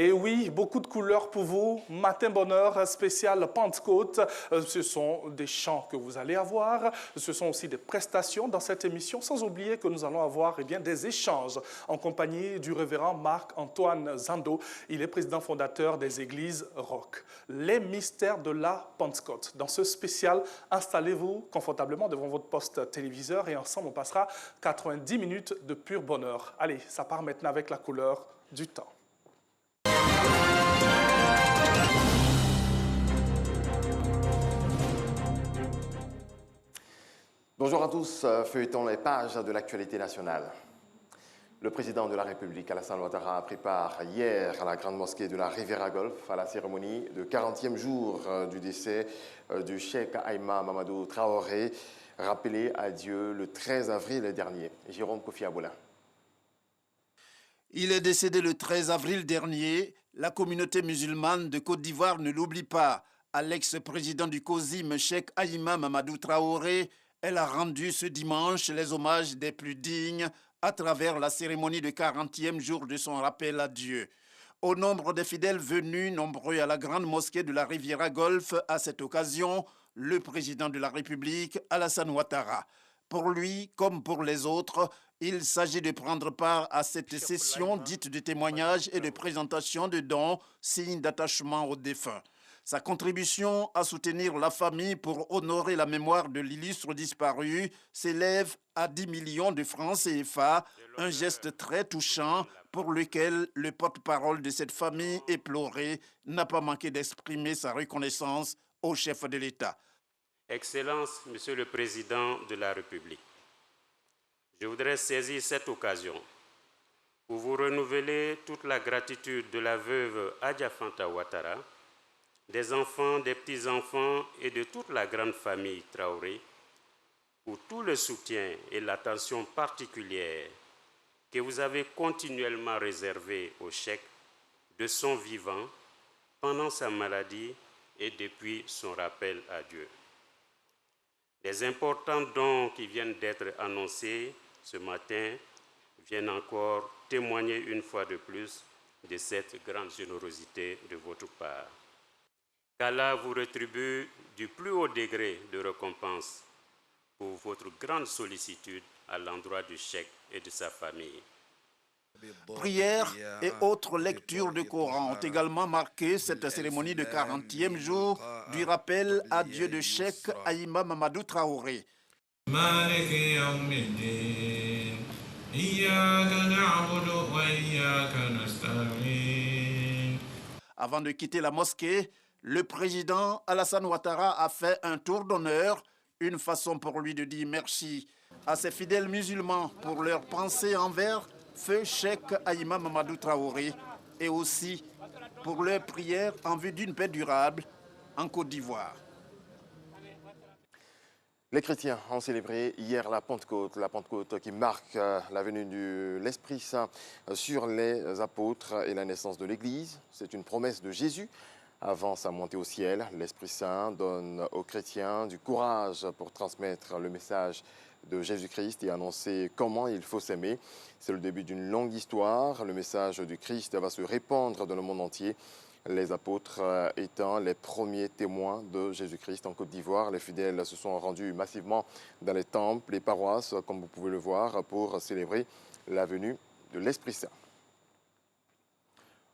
Et oui, beaucoup de couleurs pour vous. Matin Bonheur spécial Pentecôte. Ce sont des chants que vous allez avoir. Ce sont aussi des prestations dans cette émission. Sans oublier que nous allons avoir des échanges en compagnie du révérend Marc-Antoine Zando. Il est président fondateur des églises Rock. Les mystères de la Pentecôte. Dans ce spécial, installez-vous confortablement devant votre poste téléviseur et ensemble on passera 90 minutes de pur bonheur. Allez, ça part maintenant avec la couleur du temps. Bonjour à tous, feuilletons les pages de l'actualité nationale. Le président de la République, Alassane Ouattara, prit part hier à la grande mosquée de la Riviera Golf à la cérémonie de 40e jour du décès du cheikh Aïma Mamadou Traoré, rappelé à Dieu le 13 avril dernier. Jérôme Kofi Aboula. Il est décédé le 13 avril dernier. La communauté musulmane de Côte d'Ivoire ne l'oublie pas. À l'ex-président du COSIM, cheikh Aïma Mamadou Traoré, elle a rendu ce dimanche les hommages des plus dignes à travers la cérémonie de 40e jour de son rappel à Dieu. Au nombre des fidèles venus nombreux à la grande mosquée de la Riviera Golf, à cette occasion, le président de la République, Alassane Ouattara. Pour lui, comme pour les autres, il s'agit de prendre part à cette session dite de témoignage et de présentation de dons, signe d'attachement aux défunts. Sa contribution à soutenir la famille pour honorer la mémoire de l'illustre disparu s'élève à 10 millions de francs CFA, un geste très touchant pour lequel le porte-parole de cette famille éplorée n'a pas manqué d'exprimer sa reconnaissance au chef de l'État. Excellence, Monsieur le Président de la République, je voudrais saisir cette occasion pour vous renouveler toute la gratitude de la veuve Adja Fanta Ouattara, des enfants, des petits-enfants et de toute la grande famille Traoré pour tout le soutien et l'attention particulière que vous avez continuellement réservé au cheikh de son vivant, pendant sa maladie et depuis son rappel à Dieu. Les importants dons qui viennent d'être annoncés ce matin viennent encore témoigner une fois de plus de cette grande générosité de votre part. Qu'Allah vous rétribue du plus haut degré de récompense pour votre grande sollicitude à l'endroit du cheikh et de sa famille. Prières et autres lectures de Coran ont également marqué cette cérémonie de 40e jour du rappel à Dieu de cheikh Aïma Mamadou Traoré. Avant de quitter la mosquée, le président Alassane Ouattara a fait un tour d'honneur, une façon pour lui de dire merci à ses fidèles musulmans pour leur pensée envers feu cheikh Aïma Mamadou Traoré et aussi pour leur prière en vue d'une paix durable en Côte d'Ivoire. Les chrétiens ont célébré hier la Pentecôte qui marque la venue de l'Esprit Saint sur les apôtres et la naissance de l'Église. C'est une promesse de Jésus. Avant sa montée au ciel, l'Esprit Saint donne aux chrétiens du courage pour transmettre le message de Jésus-Christ et annoncer comment il faut s'aimer. C'est le début d'une longue histoire. Le message du Christ va se répandre dans le monde entier. Les apôtres étant les premiers témoins de Jésus-Christ en Côte d'Ivoire. Les fidèles se sont rendus massivement dans les temples, les paroisses, comme vous pouvez le voir, pour célébrer la venue de l'Esprit Saint.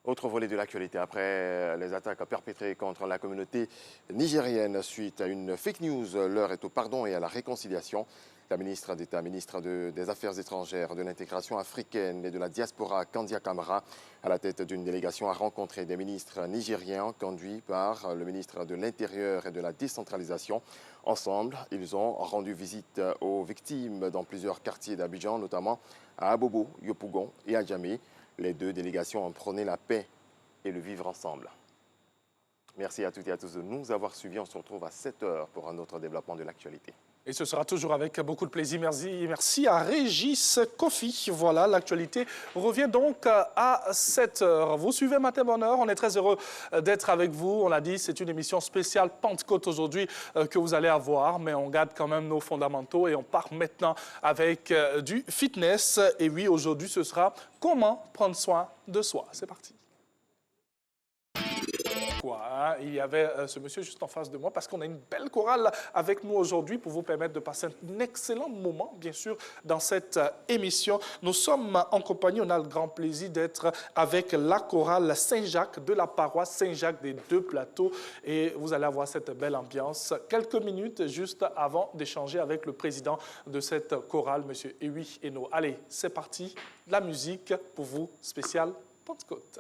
Autre volet de l'actualité, après les attaques perpétrées contre la communauté nigérienne suite à une fake news, l'heure est au pardon et à la réconciliation. La ministre d'État, ministre des Affaires étrangères, de l'intégration africaine et de la diaspora, Kandia Kamara, à la tête d'une délégation, a rencontré des ministres nigériens conduits par le ministre de l'Intérieur et de la décentralisation. Ensemble, ils ont rendu visite aux victimes dans plusieurs quartiers d'Abidjan, notamment à Abobo, Yopougon et à Djamé. Les deux délégations ont prôné la paix et le vivre ensemble. Merci à toutes et à tous de nous avoir suivis. On se retrouve à 7 h pour un autre développement de l'actualité. Et ce sera toujours avec beaucoup de plaisir. Merci à Régis Kofi. Voilà, l'actualité revient donc à 7 h. Vous suivez Matin Bonheur. On est très heureux d'être avec vous. On l'a dit, c'est une émission spéciale Pentecôte aujourd'hui que vous allez avoir. Mais on garde quand même nos fondamentaux et on part maintenant avec du fitness. Et oui, aujourd'hui, ce sera comment prendre soin de soi. C'est parti. quoi. Hein. Il y avait ce monsieur juste en face de moi parce qu'on a une belle chorale avec nous aujourd'hui pour vous permettre de passer un excellent moment, bien sûr, dans cette émission. Nous sommes en compagnie, on a le grand plaisir d'être avec la chorale Saint-Jacques de la paroisse Saint-Jacques des Deux Plateaux et vous allez avoir cette belle ambiance. Quelques minutes juste avant d'échanger avec le président de cette chorale, M. Ewi Eno. Allez, c'est parti, la musique pour vous, spéciale Pentecôte.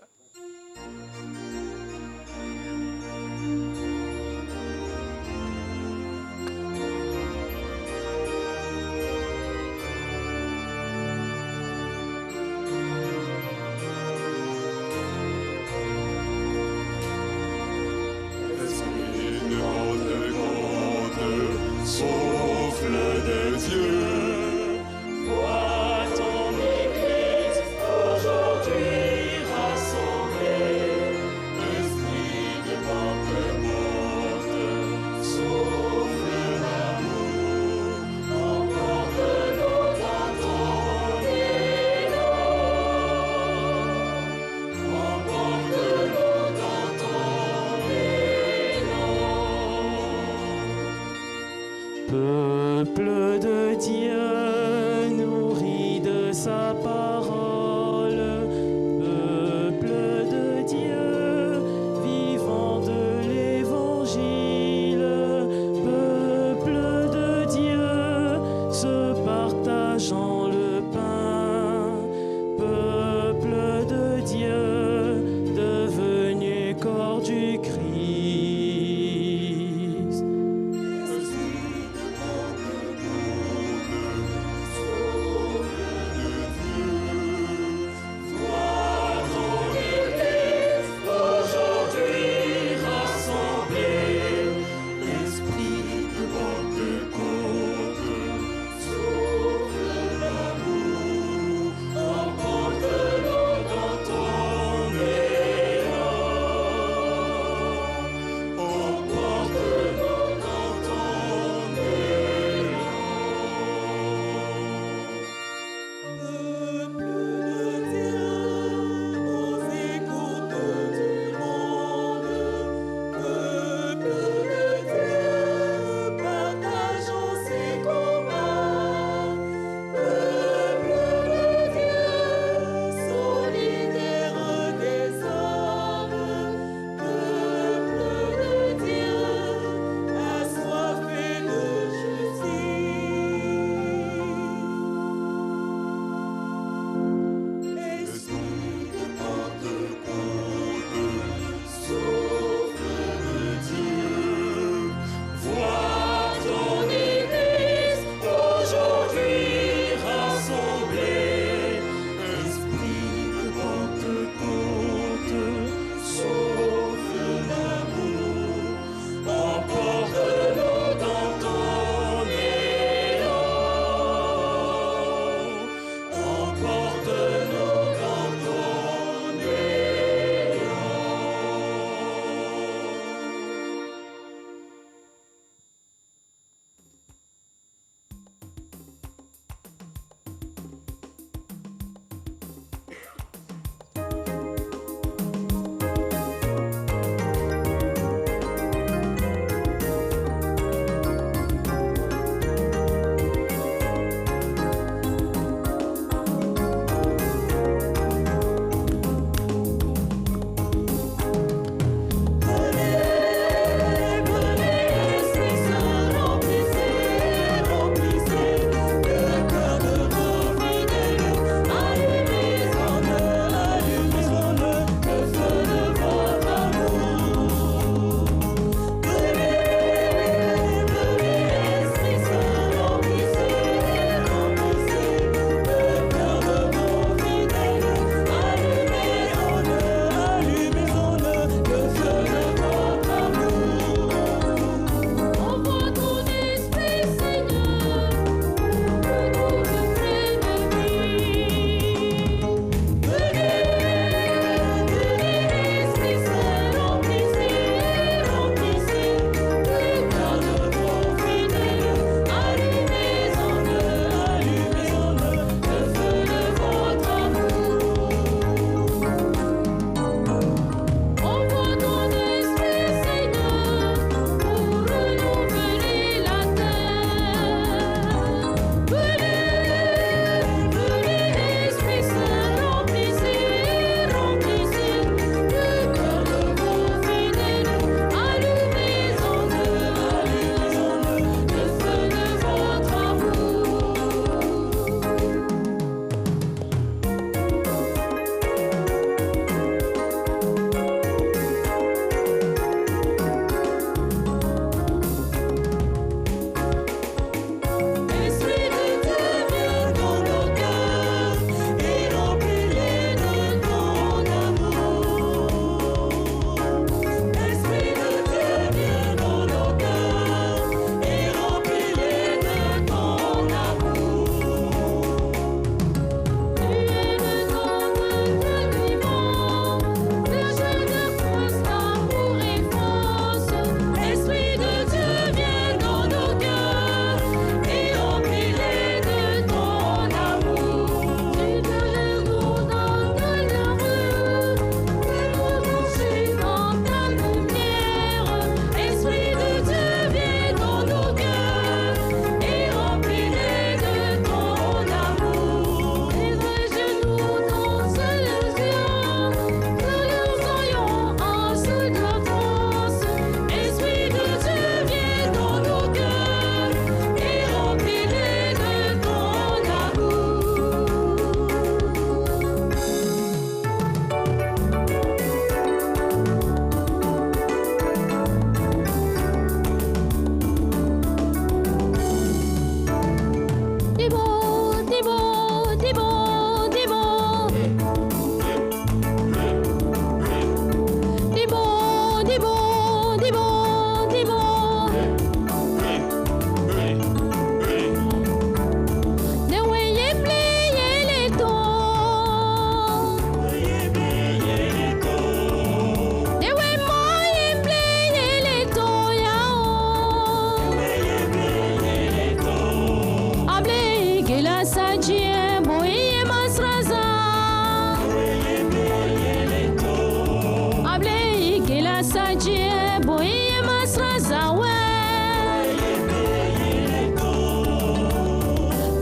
sajie boye masrazawe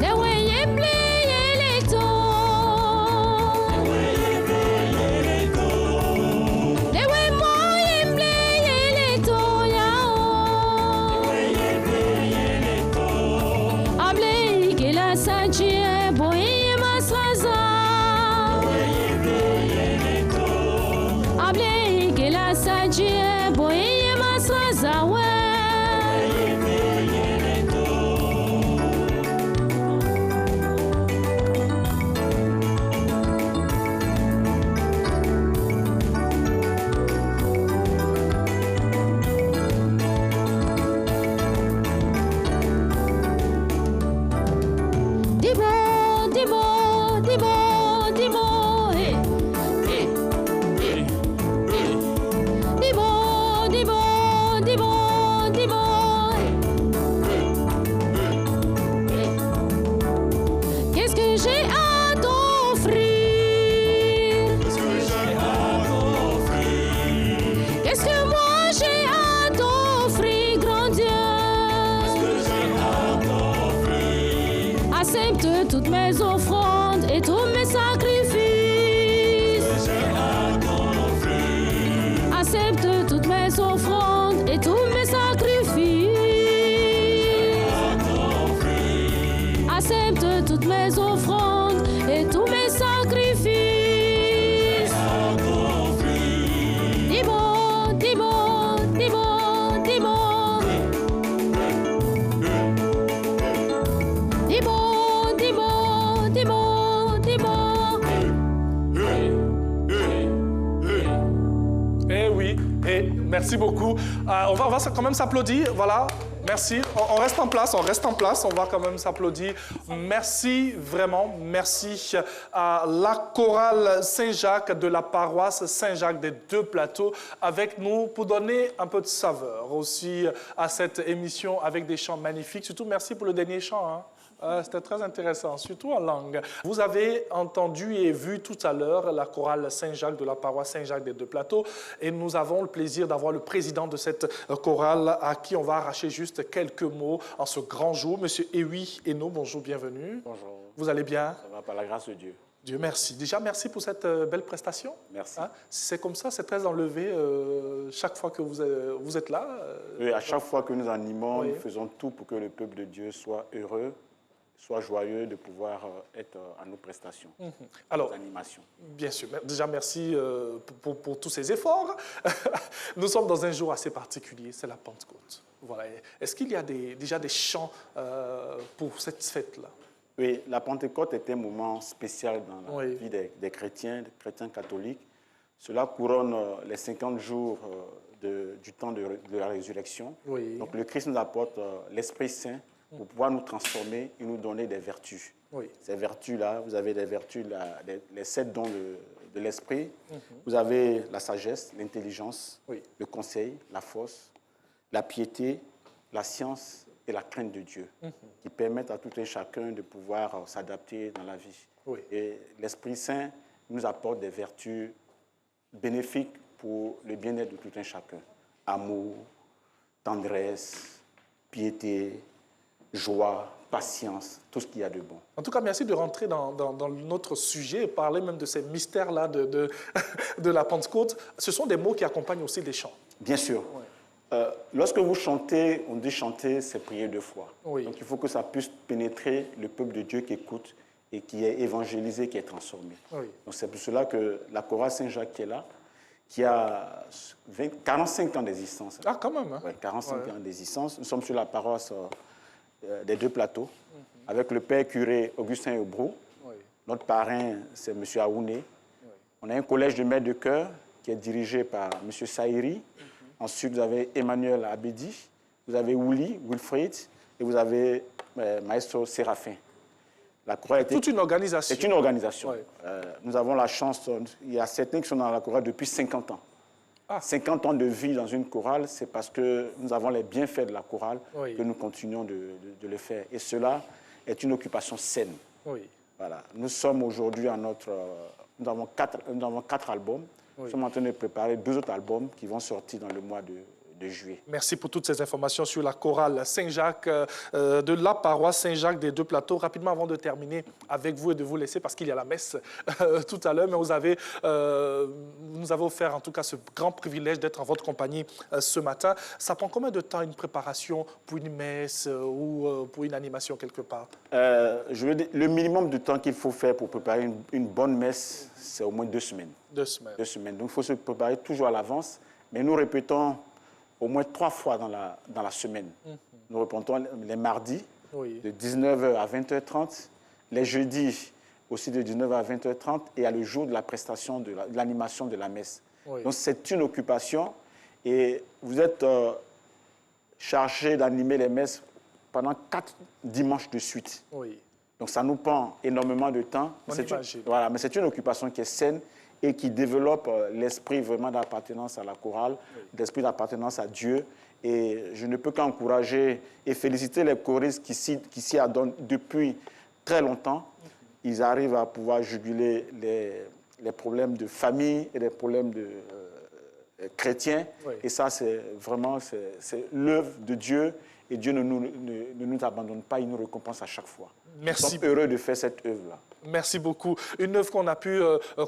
Dewe ple yeleto Dewe moye ple yeleto yao Able que la sajie boye masraza Able que la sajie boye masraza we Dibo, dibo, dibo, dibo, hey, hey, hey, hey. Dibo, dibo, dibo, dibo, hey. Qu'est-ce que j'ai à t'offrir? Qu'est-ce que moi j'ai à t'offrir, grand Dieu? Accepte toutes mes offrandes et tous mes sacrifices. Accepte toutes mes offrandes et tous mes sacrifices. Accepte toutes mes offrandes et tous mes sacrifices. Dibo, dibo, dibo, dibo. Dibo, dibo, dibo, dibo. Eh oui, et merci beaucoup. On va quand même s'applaudir, voilà. Merci. On reste en place, on va quand même s'applaudir. Merci, vraiment, merci à la chorale Saint-Jacques de la paroisse Saint-Jacques des Deux Plateaux avec nous pour donner un peu de saveur aussi à cette émission avec des chants magnifiques. Surtout, merci pour le dernier chant, hein. C'était très intéressant, surtout en langue. Vous avez entendu et vu tout à l'heure la chorale Saint-Jacques de la paroisse Saint-Jacques des Deux Plateaux et nous avons le plaisir d'avoir le président de cette chorale à qui on va arracher juste quelques mots en ce grand jour. Monsieur Ewi Eno, bonjour, bienvenue. Bonjour. Vous allez bien? Ça va par la grâce de Dieu. Dieu merci. Déjà, merci pour cette belle prestation. Merci. Hein? C'est comme ça, c'est très enlevé chaque fois que vous êtes là. Oui, à chaque fois que nous animons, Oui. nous faisons tout pour que le peuple de Dieu soit heureux, soit joyeux de pouvoir être à nos prestations, Alors, nos animations. bien sûr. Déjà, merci pour tous ces efforts. Nous sommes dans un jour assez particulier, c'est la Pentecôte. Voilà. Est-ce qu'il y a déjà des chants pour cette fête-là? Oui, la Pentecôte est un moment spécial dans la Oui. vie des chrétiens catholiques. Cela couronne les 50 jours du temps de la résurrection. Oui. Donc le Christ nous apporte l'Esprit Saint pour pouvoir nous transformer et nous donner des vertus. Oui. Ces vertus-là, vous avez des vertus, les 7 dons de l'esprit. Vous avez la sagesse, l'intelligence, Oui. le conseil, la force, la piété, la science et la crainte de Dieu, qui permettent à tout un chacun de pouvoir s'adapter dans la vie. Oui. Et l'Esprit Saint nous apporte des vertus bénéfiques pour le bien-être de tout un chacun. Amour, tendresse, piété, joie, patience, tout ce qu'il y a de bon. En tout cas, merci de rentrer dans notre sujet et parler même de ces mystères-là de la Pentecôte. Ce sont des mots qui accompagnent aussi des chants. Bien sûr. Lorsque vous chantez, on dit chanter, c'est prier de foi. Oui. Donc il faut que ça puisse pénétrer le peuple de Dieu qui écoute et qui est évangélisé, qui est transformé. Oui. Donc c'est pour cela que la chorale Saint-Jacques qui est là, qui a 45 ans d'existence. Ah, quand même. Hein? Ouais, 45 Ouais. ans d'existence. Nous sommes sur la paroisse des Deux Plateaux, avec le père curé Augustin Ebrou. Oui. Notre parrain, c'est M. Aouné. On a un collège de maîtres de chœur qui est dirigé par M. Saïri. Ensuite, vous avez Emmanuel Abedi, vous avez Wilfried, et vous avez Maestro Séraphin. La chorale était... Toute une organisation. C'est une organisation. Ouais. Nous avons la chance, il y a certains qui sont dans la chorale depuis 50 ans. Ah. 50 ans de vie dans une chorale, c'est parce que nous avons les bienfaits de la chorale Oui. que nous continuons de le faire. Et cela est une occupation saine. Oui. Voilà. Nous sommes aujourd'hui à notre... nous avons quatre albums. Nous sommes en train de préparer 2 autres albums qui vont sortir dans le mois de juillet. Merci pour toutes ces informations sur la chorale Saint-Jacques, de la paroisse Saint-Jacques des Deux Plateaux. Rapidement, avant de terminer avec vous et de vous laisser, parce qu'il y a la messe tout à l'heure, mais vous nous avez offert en tout cas ce grand privilège d'être en votre compagnie ce matin. Ça prend combien de temps une préparation pour une messe ou pour une animation quelque part? Je veux dire, le minimum de temps qu'il faut faire pour préparer une bonne messe, c'est au moins 2 semaines. 2 semaines. 2 semaines. Donc, il faut se préparer toujours à l'avance, mais nous répétons au moins 3 fois dans la semaine. Nous répétons les mardis, de 19h à 20h30, les jeudis aussi de 19h à 20h30, et à le jour de la prestation, de l'animation de la messe. Donc c'est une occupation, et vous êtes chargé d'animer les messes pendant 4 dimanches de suite. Donc ça nous prend énormément de temps. Voilà, mais c'est une occupation qui est saine, et qui développe l'esprit vraiment d'appartenance à la chorale, l'esprit d'appartenance à Dieu. Et je ne peux qu'encourager et féliciter les choristes qui s'y adonnent depuis très longtemps. Ils arrivent à pouvoir juguler les problèmes de famille et les problèmes chrétiens. Et ça, c'est vraiment l'œuvre de Dieu. Et Dieu ne nous abandonne pas, il nous récompense à chaque fois. Merci. Nous sommes heureux de faire cette œuvre-là. Merci beaucoup. Une œuvre qu'on a pu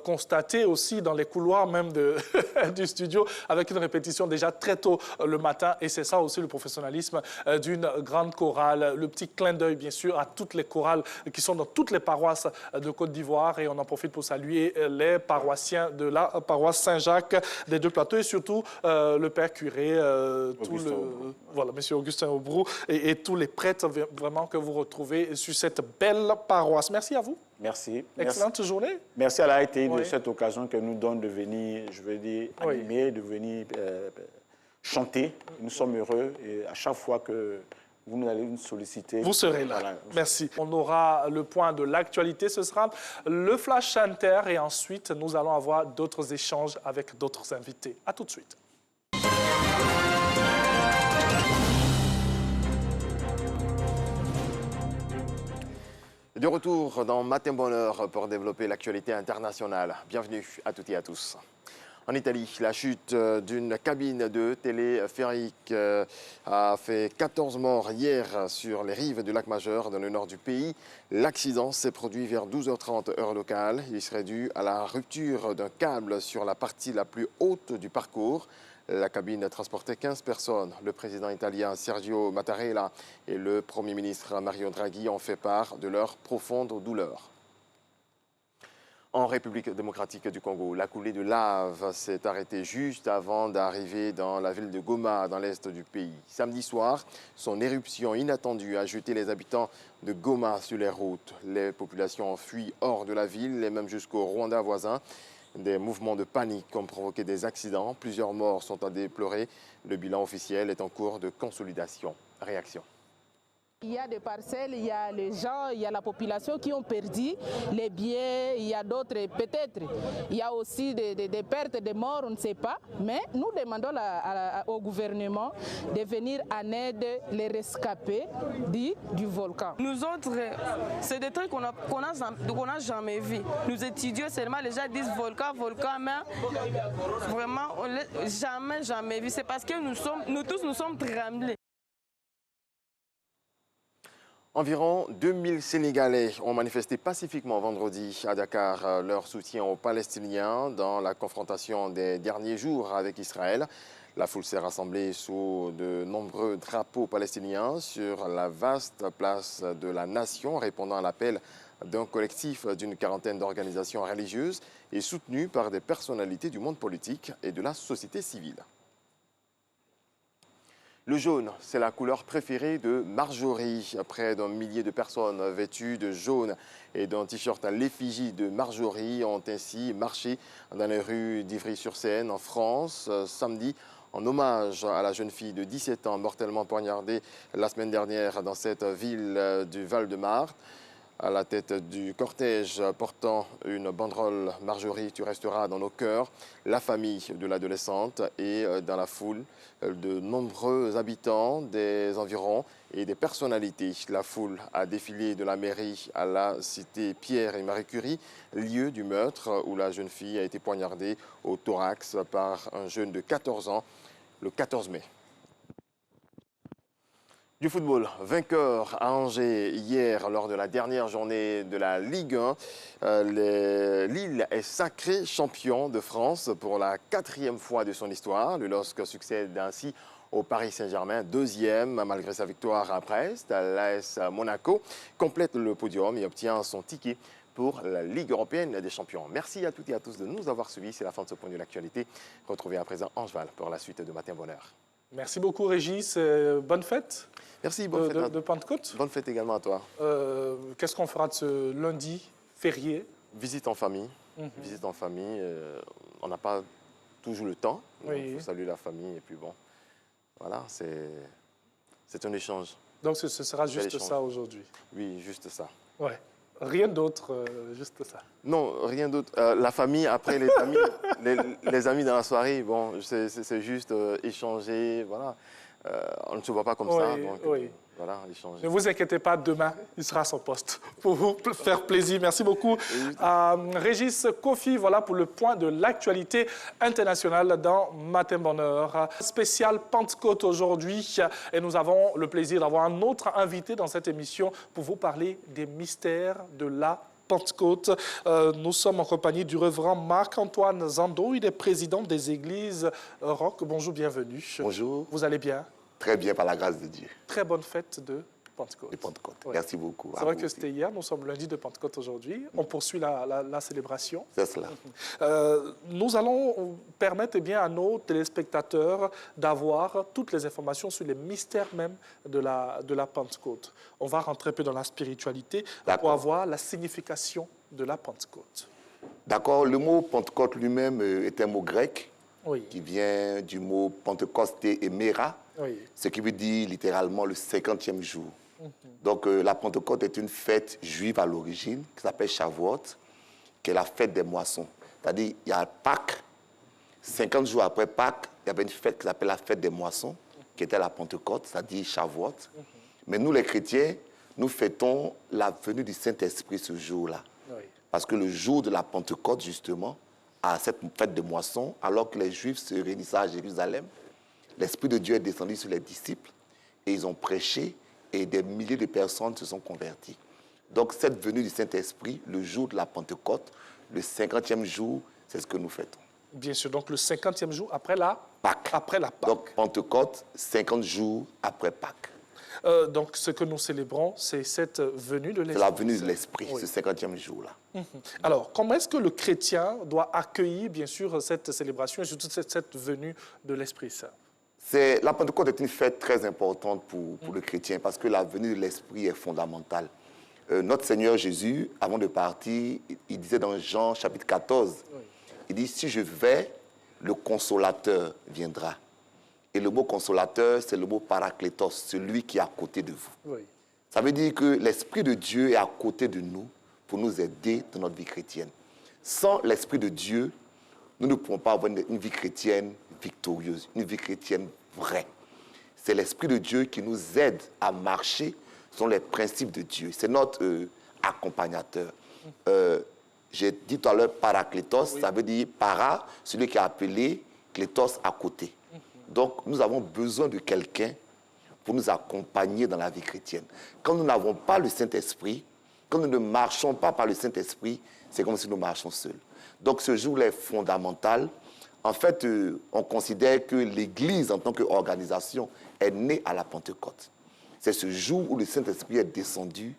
constater aussi dans les couloirs même du studio, avec une répétition déjà très tôt le matin. Et c'est ça aussi le professionnalisme d'une grande chorale. Le petit clin d'œil, bien sûr, à toutes les chorales qui sont dans toutes les paroisses de Côte d'Ivoire. Et on en profite pour saluer les paroissiens de la paroisse Saint-Jacques des Deux Plateaux, et surtout le père curé, voilà, monsieur Augustin Aubrou, et tous les prêtres vraiment que vous retrouvez sur cette belle paroisse. Merci à vous. Merci. Excellente journée. Merci à la RTI de cette occasion que nous donne de venir, je veux dire, animer, de venir chanter. Nous sommes heureux, et à chaque fois que vous allez nous solliciter, vous serez là. Voilà. Merci. On aura le point de l'actualité, ce sera le Flash Inter, et ensuite nous allons avoir d'autres échanges avec d'autres invités. À tout de suite. De retour dans Matin Bonheur pour développer l'actualité internationale. Bienvenue à toutes et à tous. En Italie, la chute d'une cabine de téléphérique a fait 14 morts hier sur les rives du lac Majeur dans le nord du pays. L'accident s'est produit vers 12h30 heure locale. Il serait dû à la rupture d'un câble sur la partie la plus haute du parcours. La cabine transportait 15 personnes. Le président italien Sergio Mattarella et le Premier ministre Mario Draghi ont fait part de leur profonde douleur. En République démocratique du Congo, la coulée de lave s'est arrêtée juste avant d'arriver dans la ville de Goma, dans l'est du pays. Samedi soir, son éruption inattendue a jeté les habitants de Goma sur les routes. Les populations ont fui hors de la ville et même jusqu'au Rwanda voisin. Des mouvements de panique ont provoqué des accidents. Plusieurs morts sont à déplorer. Le bilan officiel est en cours de consolidation. Réaction. Il y a des parcelles, il y a les gens, il y a la population qui ont perdu les biens, il y a d'autres peut-être. Il y a aussi des pertes, des morts, on ne sait pas. Mais nous demandons au gouvernement de venir en aide les rescapés du volcan. Nous autres, c'est des trucs qu'on n'a jamais vus. Nous étudions seulement, les gens disent volcan, mais vraiment, on l'a jamais vu. C'est parce que nous tous nous sommes tremblés. Environ 2000 Sénégalais ont manifesté pacifiquement vendredi à Dakar leur soutien aux Palestiniens dans la confrontation des derniers jours avec Israël. La foule s'est rassemblée sous de nombreux drapeaux palestiniens sur la vaste place de la Nation, répondant à l'appel d'un collectif d'une quarantaine d'organisations religieuses et soutenu par des personnalités du monde politique et de la société civile. Le jaune, c'est la couleur préférée de Marjorie. Près d'un millier de personnes vêtues de jaune et d'un t-shirt à l'effigie de Marjorie ont ainsi marché dans les rues d'Ivry-sur-Seine en France samedi en hommage à la jeune fille de 17 ans mortellement poignardée la semaine dernière dans cette ville du Val-de-Marne. À la tête du cortège portant une banderole « Marjorie, tu resteras dans nos cœurs », la famille de l'adolescente et dans la foule, de nombreux habitants des environs et des personnalités. La foule a défilé de la mairie à la cité Pierre et Marie Curie, lieu du meurtre où la jeune fille a été poignardée au thorax par un jeune de 14 ans le 14 mai. Du football, vainqueur à Angers hier lors de la dernière journée de la Ligue 1. Lille est sacré champion de France pour la 4e fois de son histoire. Le LOSC succède ainsi au Paris Saint-Germain, 2e malgré sa victoire à Brest. L'AS Monaco complète le podium et obtient son ticket pour la Ligue européenne des champions. Merci à toutes et à tous de nous avoir suivis. C'est la fin de ce point de l'actualité. Retrouvez à présent Angeval pour la suite de Matin Bonheur. Merci beaucoup Régis, bonne fête. Merci, bonne fête de Pentecôte. Bonne fête également à toi. Qu'est-ce qu'on fera de ce lundi férié? Visite en famille. Visite en famille. On n'a pas toujours le temps. Il faut saluer la famille et puis bon, voilà, c'est un échange. Donc ce sera juste ça aujourd'hui? Oui, juste ça. Ouais. Rien d'autre, juste ça. Non, rien d'autre. La famille, après les amis, les amis dans la soirée, bon, c'est juste échanger, voilà. On ne se voit pas comme ça, donc voilà, échanger. Ne vous inquiétez pas, demain, il sera à son poste pour vous faire plaisir. Merci beaucoup. Régis Kofi, voilà pour le point de l'actualité internationale dans Matin Bonheur. Spécial Pentecôte aujourd'hui et nous avons le plaisir d'avoir un autre invité dans cette émission pour vous parler des mystères de la Pentecôte. Nous sommes en compagnie du révérend Marc-Antoine Zando. Il est président des églises Rock. Bonjour, bienvenue. Bonjour. Vous allez bien? Très bien, par la grâce de Dieu. Très bonne fête de Pentecôte. De Pentecôte. Merci beaucoup. C'est vrai que c'était hier, nous sommes lundi de Pentecôte aujourd'hui. On poursuit la célébration. C'est cela. Nous allons permettre à nos téléspectateurs d'avoir toutes les informations sur les mystères même de la Pentecôte. On va rentrer un peu dans la spiritualité pour avoir la signification de la Pentecôte. D'accord. Le mot Pentecôte lui-même est un mot grec qui vient du mot Pentecosté et Méra, ce qui veut dire littéralement le 50e jour. Donc la Pentecôte est une fête juive à l'origine qui s'appelle Shavuot, qui est la fête des moissons. C'est-à-dire, il y a Pâques, 50 jours après Pâques, il y avait une fête qui s'appelle la fête des moissons, qui était la Pentecôte, c'est-à-dire Shavuot. Mais nous, les chrétiens, nous fêtons la venue du Saint-Esprit ce jour-là. Parce que le jour de la Pentecôte, justement, à cette fête de moisson, alors que les Juifs se réunissaient à Jérusalem, l'Esprit de Dieu est descendu sur les disciples et ils ont prêché et des milliers de personnes se sont converties. Donc cette venue du Saint-Esprit, le jour de la Pentecôte, le 50e jour, c'est ce que nous fêtons. Bien sûr, donc le 50e jour après la Pâques. Après la Pâques. Donc Pentecôte, 50 jours après Pâques. Donc ce que nous célébrons, c'est cette venue de l'Esprit. C'est la venue de l'Esprit, ce 50e jour-là. Alors, comment est-ce que le chrétien doit accueillir, bien sûr, cette célébration et surtout cette venue de l'Esprit Saint? La Pentecôte est une fête très importante pour le chrétien parce que la venue de l'Esprit est fondamentale. Notre Seigneur Jésus, avant de partir, il disait dans Jean chapitre 14, il dit « Si je vais, le Consolateur viendra ». Et le mot consolateur, c'est le mot paraklétos, celui qui est à côté de vous. Ça veut dire que l'Esprit de Dieu est à côté de nous pour nous aider dans notre vie chrétienne. Sans l'Esprit de Dieu, nous ne pouvons pas avoir une vie chrétienne victorieuse, une vie chrétienne vraie. C'est l'Esprit de Dieu qui nous aide à marcher selon les principes de Dieu. C'est notre accompagnateur. J'ai dit tout à l'heure paraklétos, ça veut dire para, celui qui est appelé, klétos à côté. Donc, nous avons besoin de quelqu'un pour nous accompagner dans la vie chrétienne. Quand nous n'avons pas le Saint-Esprit, quand nous ne marchons pas par le Saint-Esprit, c'est comme si nous marchons seuls. Donc, ce jour-là est fondamental. En fait, on considère que l'Église, en tant qu'organisation, est née à la Pentecôte. C'est ce jour où le Saint-Esprit est descendu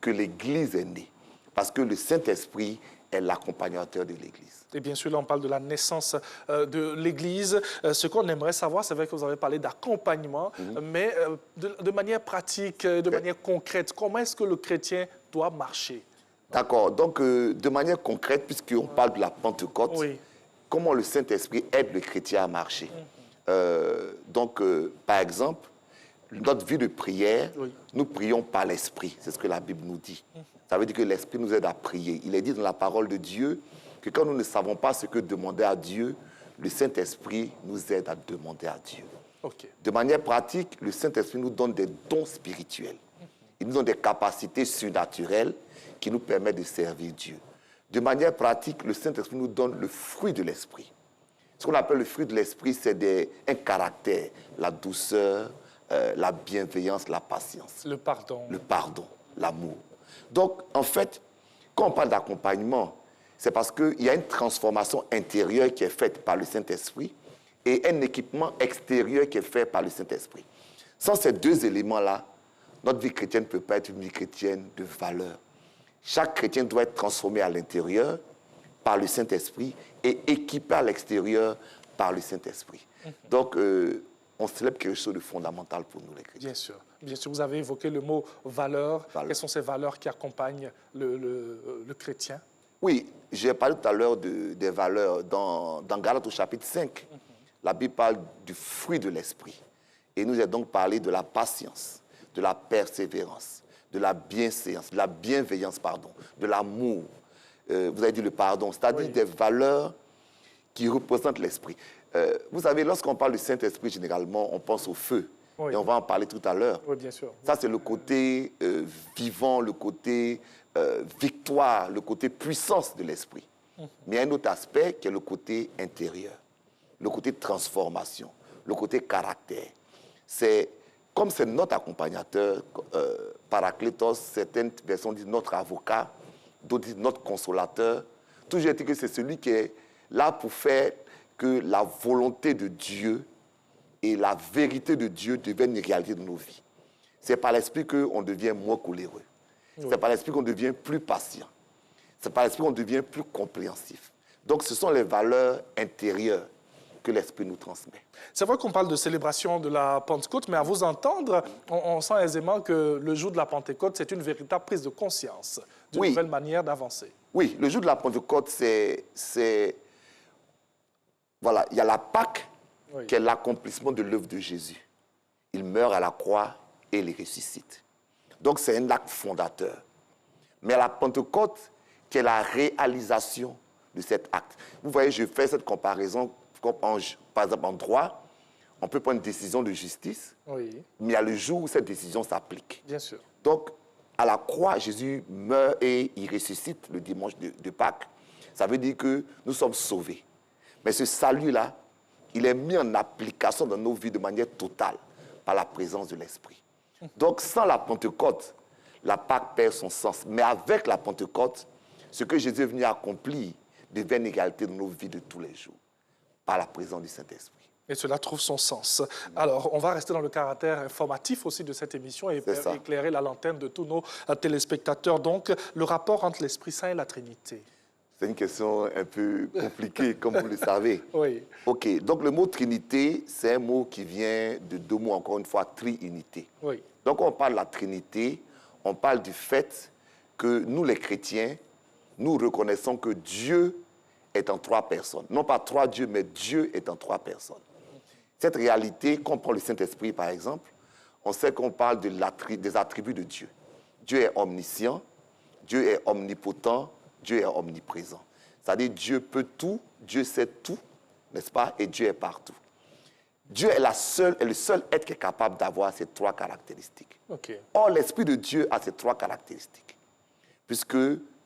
que l'Église est née. Parce que le Saint-Esprit est l'accompagnateur de l'Église. Et bien sûr, là, on parle de la naissance de l'Église. Ce qu'on aimerait savoir, c'est vrai que vous avez parlé d'accompagnement, mais de manière pratique, de manière concrète, comment est-ce que le chrétien doit marcher? D'accord. Donc, de manière concrète, puisqu'on parle de la Pentecôte, comment le Saint-Esprit aide le chrétien à marcher? Donc, par exemple, notre vie de prière, Oui. nous prions par l'Esprit. C'est ce que la Bible nous dit. Ça veut dire que l'Esprit nous aide à prier. Il est dit dans la parole de Dieu que quand nous ne savons pas ce que demander à Dieu, le Saint-Esprit nous aide à demander à Dieu. OK. De manière pratique, le Saint-Esprit nous donne des dons spirituels. Il nous donne des capacités surnaturelles qui nous permettent de servir Dieu. De manière pratique, le Saint-Esprit nous donne le fruit de l'Esprit. Ce qu'on appelle le fruit de l'Esprit, c'est un caractère, la douceur, la bienveillance, la patience. Le pardon. Le pardon, l'amour. Donc, en fait, quand on parle d'accompagnement, c'est parce qu'il y a une transformation intérieure qui est faite par le Saint-Esprit et un équipement extérieur qui est fait par le Saint-Esprit. Sans ces deux éléments-là, notre vie chrétienne ne peut pas être une vie chrétienne de valeur. Chaque chrétien doit être transformé à l'intérieur par le Saint-Esprit et équipé à l'extérieur par le Saint-Esprit. Donc, on célèbre quelque chose de fondamental pour nous, les chrétiens. Bien sûr. Bien sûr, vous avez évoqué le mot valeur. Quelles sont ces valeurs qui accompagnent le chrétien? Oui, j'ai parlé tout à l'heure des valeurs. Dans Galates au chapitre 5, la Bible parle du fruit de l'esprit. Et nous a donc parlé de la patience, de la persévérance, de la bienséance, de la bienveillance, pardon, de l'amour. Vous avez dit le pardon, c'est-à-dire des valeurs qui représentent l'esprit. Vous savez, lorsqu'on parle du Saint-Esprit, généralement, on pense au feu. Oui. Et on va en parler tout à l'heure. Oui, bien sûr. Ça, c'est le côté vivant, le côté victoire, le côté puissance de l'esprit. Mais il y a un autre aspect qui est le côté intérieur, le côté transformation, le côté caractère. C'est comme c'est notre accompagnateur, Paraclétos, certaines versions disent notre avocat, d'autres disent notre consolateur. Toujours est-il que c'est celui qui est là pour faire que la volonté de Dieu et la vérité de Dieu deviennent une réalité de nos vies. C'est par l'esprit qu'on devient moins coléreux. Oui. C'est par l'esprit qu'on devient plus patient. C'est par l'esprit qu'on devient plus compréhensif. Donc ce sont les valeurs intérieures que l'esprit nous transmet. C'est vrai qu'on parle de célébration de la Pentecôte, mais à vous entendre, on sent aisément que le jour de la Pentecôte, c'est une véritable prise de conscience, d'une nouvelle manière d'avancer. Oui, le jour de la Pentecôte, voilà, il y a la Pâque, qui est l'accomplissement de l'œuvre de Jésus. Il meurt à la croix et il ressuscite. Donc c'est un acte fondateur. Mais la Pentecôte, qui est la réalisation de cet acte. Vous voyez, je fais cette comparaison, par exemple en droit, on peut prendre une décision de justice, mais il y a le jour où cette décision s'applique. Bien sûr. Donc, à la croix, Jésus meurt et il ressuscite le dimanche de Pâques. Ça veut dire que nous sommes sauvés. Mais ce salut-là, il est mis en application dans nos vies de manière totale par la présence de l'Esprit. Donc, sans la Pentecôte, la Pâque perd son sens. Mais avec la Pentecôte, ce que Jésus est venu accomplir devient une réalité dans nos vies de tous les jours, par la présence du Saint-Esprit. Et cela trouve son sens. Alors, on va rester dans le caractère informatif aussi de cette émission et éclairer la lanterne de tous nos téléspectateurs. Donc, le rapport entre l'Esprit Saint et la Trinité. C'est une question un peu compliquée, comme vous le savez. Oui. OK. Donc, le mot Trinité, c'est un mot qui vient de deux mots, encore une fois, triunité. Oui. Donc, quand on parle de la Trinité, on parle du fait que nous, les chrétiens, nous reconnaissons que Dieu est en trois personnes. Non pas trois dieux, mais Dieu est en trois personnes. Cette réalité, quand on prend le Saint-Esprit, par exemple, on sait qu'on parle des attributs de Dieu. Dieu est omniscient, Dieu est omnipotent, Dieu est omniprésent. C'est-à-dire Dieu peut tout, Dieu sait tout, n'est-ce pas? Et Dieu est partout. Dieu est le seul être qui est capable d'avoir ces trois caractéristiques. Okay. Or, l'Esprit de Dieu a ces trois caractéristiques. Puisque,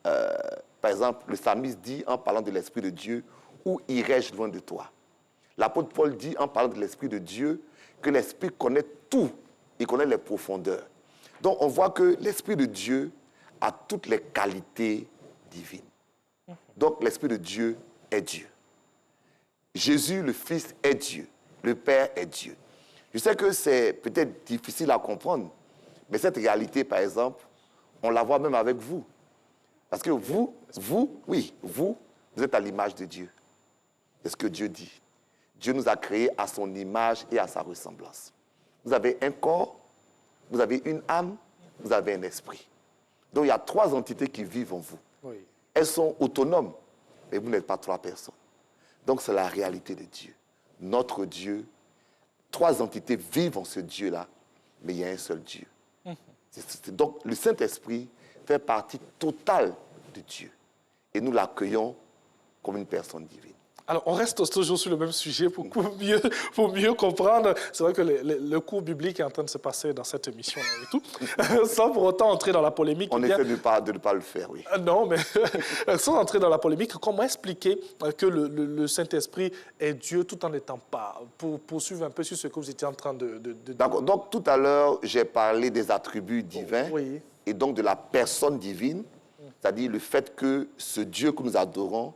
par exemple, le psalmiste dit, en parlant de l'Esprit de Dieu, « Où irai-je loin de toi ?» L'apôtre Paul dit, en parlant de l'Esprit de Dieu, que l'Esprit connaît tout, il connaît les profondeurs. Donc, on voit que l'Esprit de Dieu a toutes les qualités divines. Donc, l'Esprit de Dieu est Dieu. Jésus, le Fils, est Dieu. Le Père est Dieu. Je sais que c'est peut-être difficile à comprendre, mais cette réalité, par exemple, on la voit même avec vous. Parce que vous êtes à l'image de Dieu. C'est ce que Dieu dit. Dieu nous a créés à son image et à sa ressemblance. Vous avez un corps, vous avez une âme, vous avez un esprit. Donc il y a trois entités qui vivent en vous. Oui. Elles sont autonomes, mais vous n'êtes pas trois personnes. Donc c'est la réalité de Dieu. Notre Dieu, trois entités vivent en ce Dieu-là, mais il y a un seul Dieu. Donc, le Saint-Esprit fait partie totale de Dieu. Et nous l'accueillons comme une personne divine. Alors, on reste toujours sur le même sujet pour mieux comprendre. C'est vrai que le cours biblique est en train de se passer dans cette émission et tout, sans pour autant entrer dans la polémique. On essaie de ne pas le faire, oui. Non, mais sans entrer dans la polémique, comment expliquer que le Saint-Esprit est Dieu tout en n'étant pas? Pour poursuivre un peu sur ce que vous étiez en train de dire. D'accord. Donc, tout à l'heure, j'ai parlé des attributs divins et donc de la personne divine, c'est-à-dire le fait que ce Dieu que nous adorons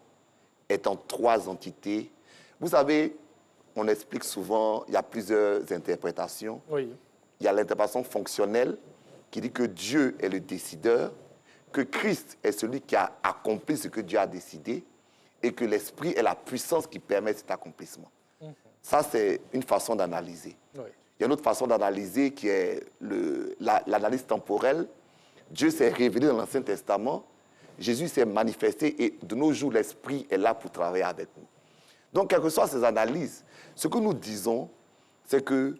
est en trois entités. Vous savez, on explique souvent, il y a plusieurs interprétations. Oui. Il y a l'interprétation fonctionnelle qui dit que Dieu est le décideur, que Christ est celui qui a accompli ce que Dieu a décidé et que l'Esprit est la puissance qui permet cet accomplissement. Ça, c'est une façon d'analyser. Oui. Il y a une autre façon d'analyser qui est l'analyse temporelle. Dieu s'est révélé dans l'Ancien Testament. Jésus s'est manifesté et de nos jours, l'Esprit est là pour travailler avec nous. Donc, quelles que soient ces analyses, ce que nous disons, c'est que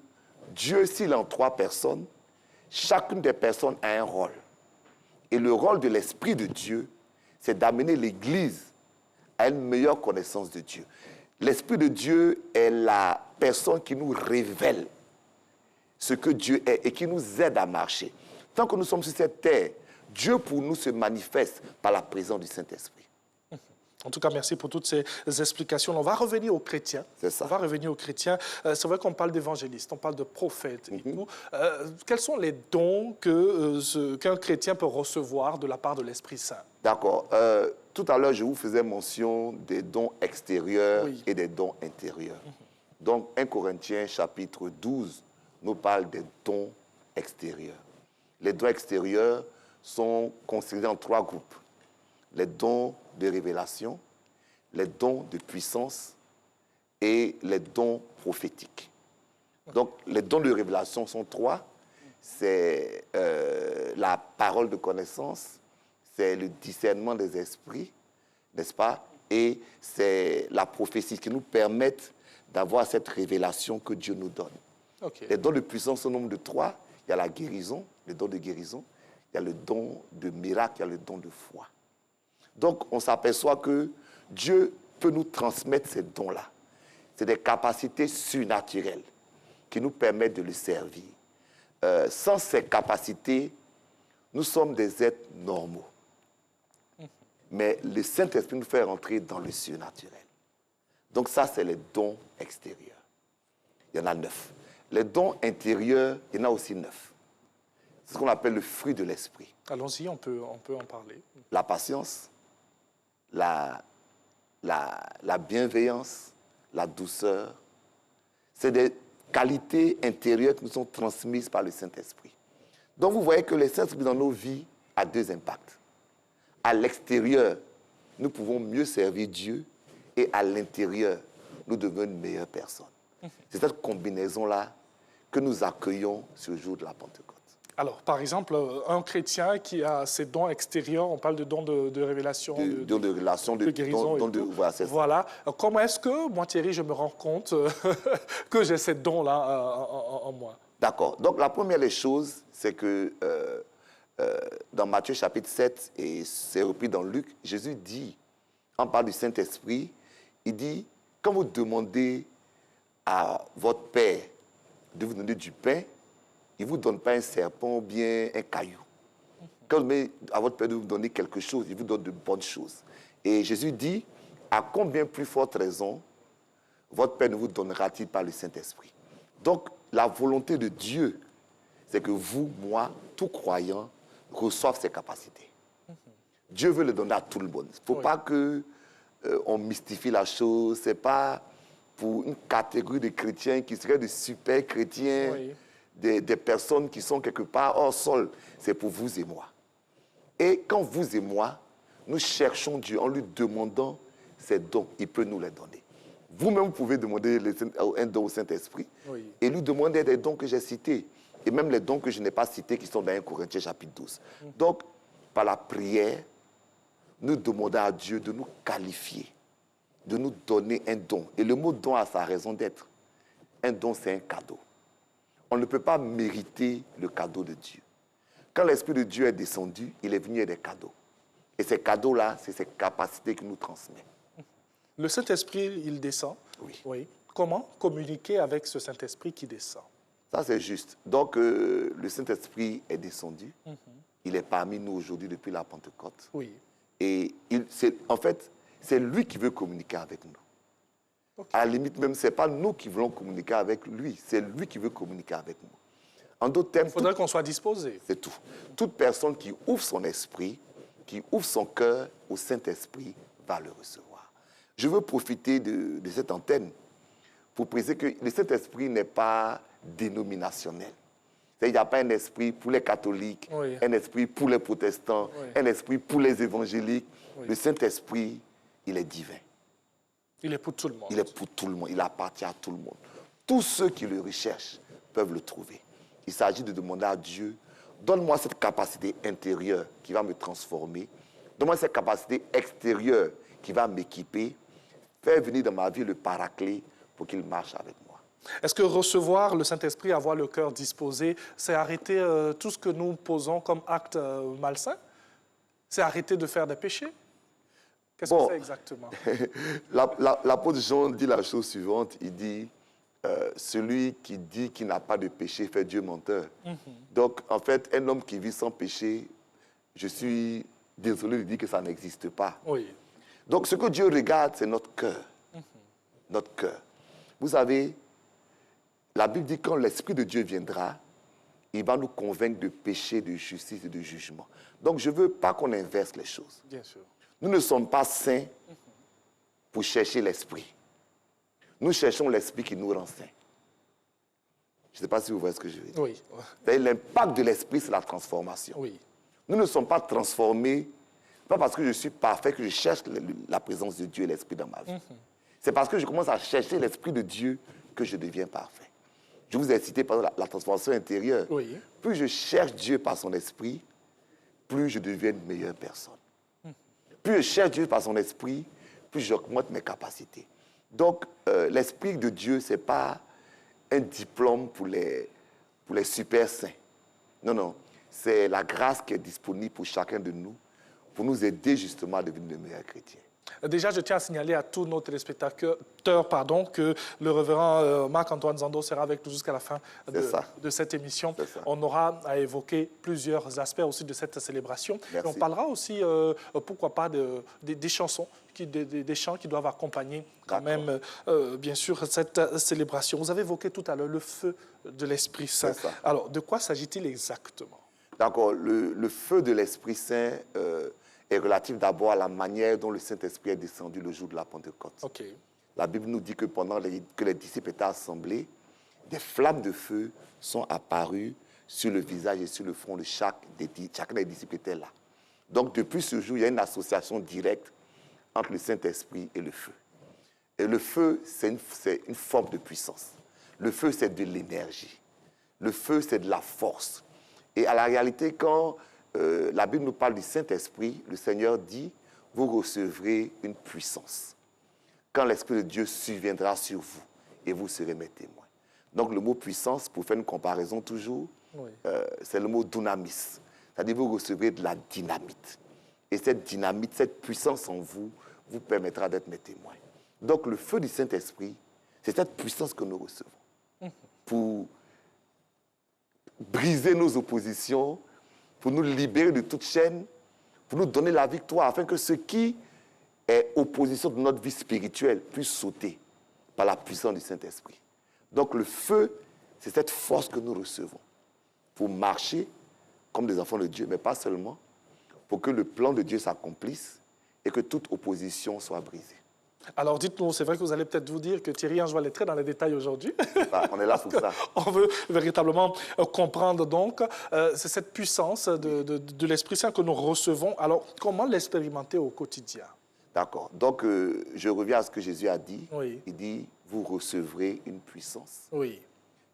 Dieu, s'il est en trois personnes, chacune des personnes a un rôle. Et le rôle de l'Esprit de Dieu, c'est d'amener l'Église à une meilleure connaissance de Dieu. L'Esprit de Dieu est la personne qui nous révèle ce que Dieu est et qui nous aide à marcher. Tant que nous sommes sur cette terre, Dieu pour nous se manifeste par la présence du Saint-Esprit. En tout cas, merci pour toutes ces explications. On va revenir aux chrétiens. C'est ça. On va revenir aux chrétiens. C'est vrai qu'on parle d'évangélistes, on parle de prophètes et tout. Quels sont les dons qu'un chrétien peut recevoir de la part de l'Esprit Saint? D'accord. Tout à l'heure, je vous faisais mention des dons extérieurs et des dons intérieurs. Donc, 1 Corinthiens chapitre 12 nous parle des dons extérieurs. Les dons extérieurs sont considérés en trois groupes. Les dons de révélation, les dons de puissance et les dons prophétiques. Donc, les dons de révélation sont trois. C'est la parole de connaissance, c'est le discernement des esprits, n'est-ce pas? Et c'est la prophétie qui nous permettent d'avoir cette révélation que Dieu nous donne. Okay. Les dons de puissance sont au nombre de trois. Il y a la guérison, le don de guérison. Il y a le don de miracle, il y a le don de foi. Donc, on s'aperçoit que Dieu peut nous transmettre ces dons-là. C'est des capacités surnaturelles qui nous permettent de le servir. Sans ces capacités, nous sommes des êtres normaux. Mais le Saint-Esprit nous fait rentrer dans le surnaturel. Donc ça, c'est les dons extérieurs. Il y en a 9. Les dons intérieurs, il y en a aussi 9. C'est ce qu'on appelle le fruit de l'esprit. Allons-y, on peut en parler. La patience, la bienveillance, la douceur. C'est des qualités intérieures qui nous sont transmises par le Saint-Esprit. Donc vous voyez que le Saint-Esprit dans nos vies a deux impacts. À l'extérieur, nous pouvons mieux servir Dieu et à l'intérieur, nous devenons une meilleure personne. C'est cette combinaison-là que nous accueillons ce jour de la Pentecôte. Alors, par exemple, un chrétien qui a ses dons extérieurs, on parle de dons de révélation, dons de relation, de guérison. Voilà. Comment est-ce que, moi, Thierry, je me rends compte que j'ai ces dons-là en moi? D'accord. Donc, la première des choses, c'est que dans Matthieu chapitre 7, et c'est repris dans Luc, Jésus dit, on parle du Saint-Esprit, il dit, quand vous demandez à votre Père de vous donner du pain, il ne vous donne pas un serpent ou bien un caillou. Quand vous demandez à votre Père de vous donner quelque chose, il vous donne de bonnes choses. Et Jésus dit, à combien plus forte raison votre Père ne vous donnera-t-il pas le Saint-Esprit? Donc, la volonté de Dieu, c'est que vous, moi, tout croyant, reçoivent ces capacités. Dieu veut le donner à tout le monde. Il ne faut pas qu'on mystifie la chose. Ce n'est pas pour une catégorie de chrétiens qui seraient des super chrétiens, des personnes qui sont quelque part hors sol. C'est pour vous et moi. Et quand vous et moi, nous cherchons Dieu en lui demandant ces dons, il peut nous les donner. Vous-même, vous pouvez demander un don au Saint-Esprit et lui demander des dons que j'ai cités. Et même les dons que je n'ai pas cités qui sont dans 1 Corinthiens chapitre 12. Donc, par la prière, nous demandons à Dieu de nous qualifier, de nous donner un don. Et le mot don a sa raison d'être. Un don, c'est un cadeau. on ne peut pas mériter le cadeau de Dieu. Quand l'Esprit de Dieu est descendu, il est venu avec des cadeaux. Et ces cadeaux-là, c'est ces capacités qu'il nous transmet. Le Saint-Esprit, il descend. Oui. Comment communiquer avec ce Saint-Esprit qui descend? Ça, c'est juste. Donc, le Saint-Esprit est descendu. Il est parmi nous aujourd'hui depuis la Pentecôte. Oui. Et en fait, c'est lui qui veut communiquer avec nous. Okay. À la limite même, ce n'est pas nous qui voulons communiquer avec lui, c'est lui qui veut communiquer avec nous. En d'autres termes, il faudrait qu'on soit disposé. C'est tout. Toute personne qui ouvre son esprit, qui ouvre son cœur au Saint-Esprit, va le recevoir. Je veux profiter de cette antenne pour préciser que le Saint-Esprit n'est pas dénominationnel. Il n'y a pas un esprit pour les catholiques, oui. un esprit pour les protestants, oui. un esprit pour les évangéliques. Oui. Le Saint-Esprit, il est divin. Il est pour tout le monde. Il est pour tout le monde. Il appartient à tout le monde. Tous ceux qui le recherchent peuvent le trouver. Il s'agit de demander à Dieu, donne-moi cette capacité intérieure qui va me transformer. Donne-moi cette capacité extérieure qui va m'équiper. Faire venir dans ma vie le paraclet pour qu'il marche avec moi. Est-ce que recevoir le Saint-Esprit, avoir le cœur disposé, c'est arrêter tout ce que nous posons comme acte malsain? C'est arrêter de faire des péchés? Qu'est-ce que c'est exactement? L'apôtre Jean dit la chose suivante. Il dit, celui qui dit qu'il n'a pas de péché fait Dieu menteur. Donc, en fait, un homme qui vit sans péché, je suis désolé de dire que ça n'existe pas. Oui. Donc, ce que Dieu regarde, c'est notre cœur. Notre cœur. Vous savez, la Bible dit que quand l'Esprit de Dieu viendra, il va nous convaincre de péché, de justice et de jugement. Donc, je ne veux pas qu'on inverse les choses. Bien sûr. Nous ne sommes pas saints pour chercher l'Esprit. Nous cherchons l'Esprit qui nous rend saints. Je ne sais pas si vous voyez ce que je veux dire. Oui. L'impact de l'Esprit, c'est la transformation. Oui. Nous ne sommes pas transformés, pas parce que je suis parfait que je cherche la présence de Dieu et l'Esprit dans ma vie. C'est parce que je commence à chercher l'Esprit de Dieu que je deviens parfait. Je vous ai cité par exemple la transformation intérieure. Oui. Plus je cherche Dieu par son esprit, plus je deviens une meilleure personne. Plus je cherche Dieu par son esprit, plus j'augmente mes capacités. Donc, l'Esprit de Dieu, ce n'est pas un diplôme pour les super saints. Non, non. C'est la grâce qui est disponible pour chacun de nous, pour nous aider justement à devenir de meilleurs chrétiens. Déjà, je tiens à signaler à tous nos téléspectateurs que le révérend Marc-Antoine Zando sera avec nous jusqu'à la fin de cette émission. On aura à évoquer plusieurs aspects aussi de cette célébration. Et on parlera aussi, pourquoi pas, des chansons, des chants qui doivent accompagner quand même, bien sûr, cette célébration. Vous avez évoqué tout à l'heure le feu de l'Esprit Saint. Alors, de quoi s'agit-il exactement? D'accord. Le feu de l'Esprit Saint est relatif d'abord à la manière dont le Saint-Esprit est descendu le jour de la Pentecôte. Okay. La Bible nous dit que pendant que les disciples étaient assemblés, des flammes de feu sont apparues sur le visage et sur le front de chacun des disciples était là. Donc depuis ce jour, il y a une association directe entre le Saint-Esprit et le feu. Et le feu, c'est une forme de puissance. Le feu, c'est de l'énergie. Le feu, c'est de la force. Et à la réalité, quand la Bible nous parle du Saint-Esprit, le Seigneur dit, vous recevrez une puissance. Quand l'Esprit de Dieu surviendra sur vous, et vous serez mes témoins. Donc le mot puissance, pour faire une comparaison toujours, c'est le mot dunamis. C'est-à-dire vous recevrez de la dynamite. Et cette dynamite, cette puissance en vous, vous permettra d'être mes témoins. Donc le feu du Saint-Esprit, c'est cette puissance que nous recevons. Pour briser nos oppositions, pour nous libérer de toute chaîne, pour nous donner la victoire, afin que ce qui est opposition de notre vie spirituelle puisse sauter par la puissance du Saint-Esprit. Donc le feu, c'est cette force que nous recevons pour marcher comme des enfants de Dieu, mais pas seulement, pour que le plan de Dieu s'accomplisse et que toute opposition soit brisée. Alors dites-nous, c'est vrai que vous allez peut-être vous dire que Thierry Ange va aller très dans les détails aujourd'hui. On est là pour ça. On veut véritablement comprendre donc, c'est cette puissance de l'Esprit Saint que nous recevons. Alors comment l'expérimenter au quotidien? D'accord. Donc je reviens à ce que Jésus a dit. Oui. Il dit, vous recevrez une puissance. Oui.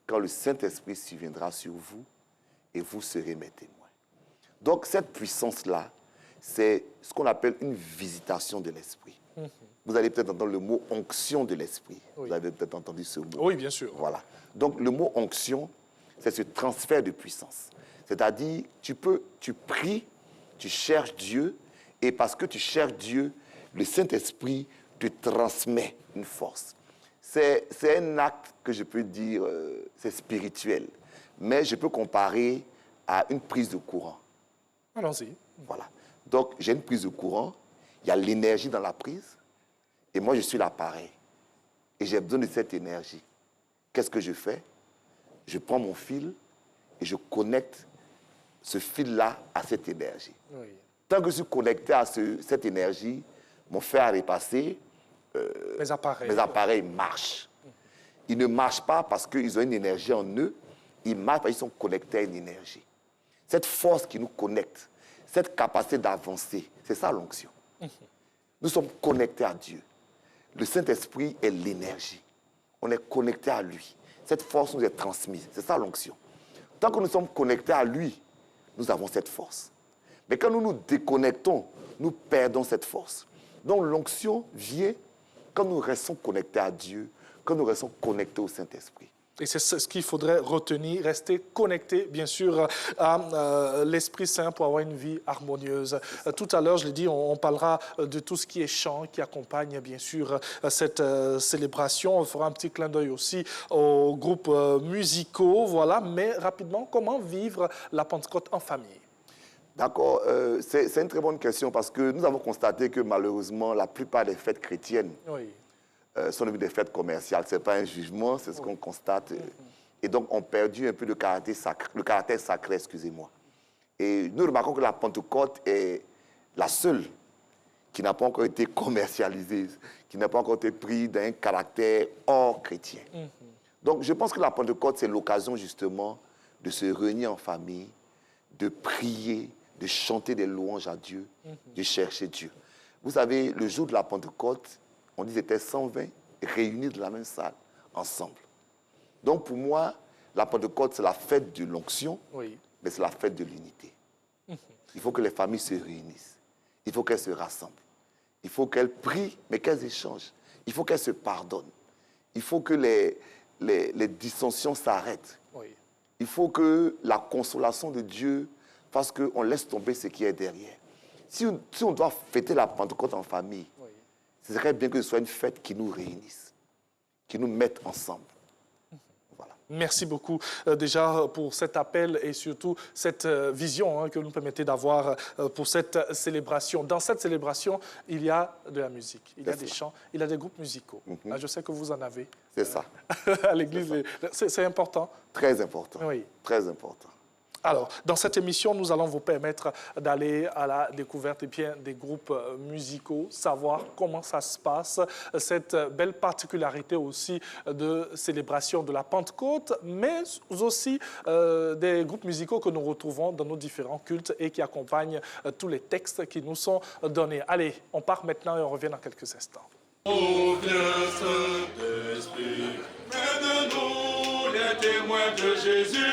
Quand le Saint-Esprit surviendra sur vous et vous serez mes témoins. Donc cette puissance-là, c'est ce qu'on appelle une visitation de l'Esprit. Vous allez peut-être entendre le mot onction de l'Esprit. Vous avez peut-être entendu ce mot. Oui, bien sûr. Voilà. Donc, le mot onction, c'est ce transfert de puissance. C'est-à-dire, tu pries, tu cherches Dieu, et parce que tu cherches Dieu, le Saint-Esprit te transmet une force. C'est un acte que je peux dire, c'est spirituel, mais je peux comparer à une prise de courant. Allons-y. Voilà. Donc, j'ai une prise de courant, il y a l'énergie dans la prise, et moi, je suis l'appareil. Et j'ai besoin de cette énergie. Qu'est-ce que je fais? Je prends mon fil et je connecte ce fil-là à cette énergie. Oui. Tant que je suis connecté à cette énergie, mon fer à repasser, mes appareils marchent. Ils ne marchent pas parce qu'ils ont une énergie en eux, ils marchent parce qu'ils sont connectés à une énergie. Cette force qui nous connecte, cette capacité d'avancer, c'est ça l'onction. Nous sommes connectés à Dieu. Le Saint-Esprit est l'énergie. On est connecté à lui. Cette force nous est transmise. C'est ça l'onction. Tant que nous sommes connectés à lui, nous avons cette force. Mais quand nous nous déconnectons, nous perdons cette force. Donc l'onction vient quand nous restons connectés à Dieu, quand nous restons connectés au Saint-Esprit. Et c'est ce qu'il faudrait retenir, rester connecté, bien sûr, à l'Esprit Saint pour avoir une vie harmonieuse. Tout à l'heure, je l'ai dit, on parlera de tout ce qui est chant, qui accompagne, bien sûr, cette célébration. On fera un petit clin d'œil aussi aux groupes musicaux, voilà. Mais rapidement, comment vivre la Pentecôte en famille? D'accord, c'est une très bonne question parce que nous avons constaté que malheureusement, la plupart des fêtes chrétiennes sont devenues des fêtes commerciales. Ce n'est pas un jugement, c'est ce qu'on constate. Et donc, on perdu un peu le caractère sacré, excusez-moi. Et nous remarquons que la Pentecôte est la seule qui n'a pas encore été commercialisée, qui n'a pas encore été prise d'un caractère hors chrétien. Donc, je pense que la Pentecôte, c'est l'occasion justement de se réunir en famille, de prier, de chanter des louanges à Dieu, de chercher Dieu. Vous savez, le jour de la Pentecôte, on dit que c'était 120 réunis dans la même salle, ensemble. Donc pour moi, la Pentecôte, c'est la fête de l'onction, mais c'est la fête de l'unité. Il faut que les familles se réunissent. Il faut qu'elles se rassemblent. Il faut qu'elles prient, mais qu'elles échangent. Il faut qu'elles se pardonnent. Il faut que les dissensions s'arrêtent. Il faut que la consolation de Dieu fasse qu'on laisse tomber ce qui est derrière. Si on doit fêter la Pentecôte en famille, ce serait bien que ce soit une fête qui nous réunisse, qui nous mette ensemble. Voilà. Merci beaucoup déjà pour cet appel et surtout cette vision que vous nous permettez d'avoir pour cette célébration. Dans cette célébration, il y a de la musique, il y a des chants, il y a des groupes musicaux. Je sais que vous en avez. C'est ça. À l'église, c'est important. Très important. Oui. Très important. Alors, dans cette émission, nous allons vous permettre d'aller à la découverte des groupes musicaux, savoir comment ça se passe, cette belle particularité aussi de célébration de la Pentecôte, mais aussi des groupes musicaux que nous retrouvons dans nos différents cultes et qui accompagnent tous les textes qui nous sont donnés. Allez, on part maintenant et on revient dans quelques instants. Ô viens Saint-Esprit, fais de nous les témoins de Jésus.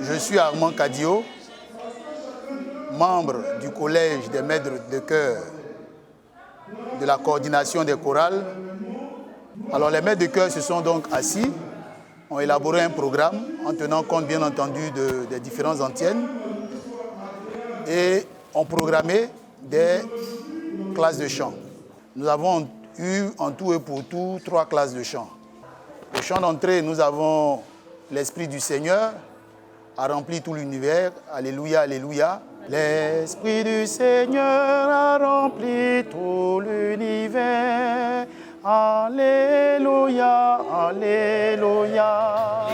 Je suis Armand Kadio, membre du Collège des maîtres de chœur de la coordination des chorales. Alors les maîtres de chœur se sont donc assis, ont élaboré un programme en tenant compte bien entendu des différentes antennes et ont programmé des classes de chant. Nous avons eu en tout et pour tout 3 classes de chant. Le chant d'entrée, nous avons l'Esprit du Seigneur a rempli tout l'univers. Alléluia, alléluia. L'Esprit du Seigneur a rempli tout l'univers. Alléluia, alléluia.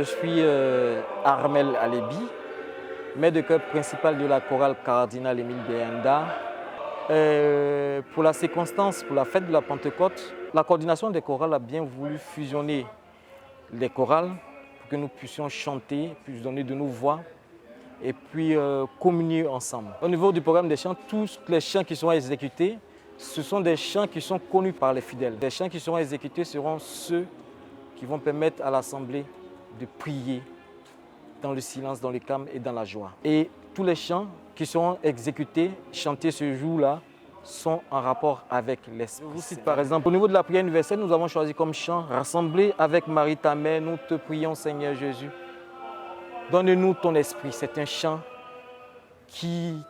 Je suis Armel Alebi, maître de chœur principal de la chorale Cardinal Émile Béanda. Pour la circonstance, pour la fête de la Pentecôte, la coordination des chorales a bien voulu fusionner les chorales pour que nous puissions chanter, puis donner de nos voix et puis communier ensemble. Au niveau du programme des chants, tous les chants qui seront exécutés, ce sont des chants qui sont connus par les fidèles. Les chants qui seront exécutés seront ceux qui vont permettre à l'Assemblée de prier dans le silence, dans le calme et dans la joie. Et tous les chants qui seront exécutés, chantés ce jour-là, sont en rapport avec l'Esprit. Je vous cite par exemple, au niveau de la prière universelle, nous avons choisi comme chant « Rassemblés avec Marie ta mère, nous te prions Seigneur Jésus. Donne-nous ton esprit ». C'est un chant qui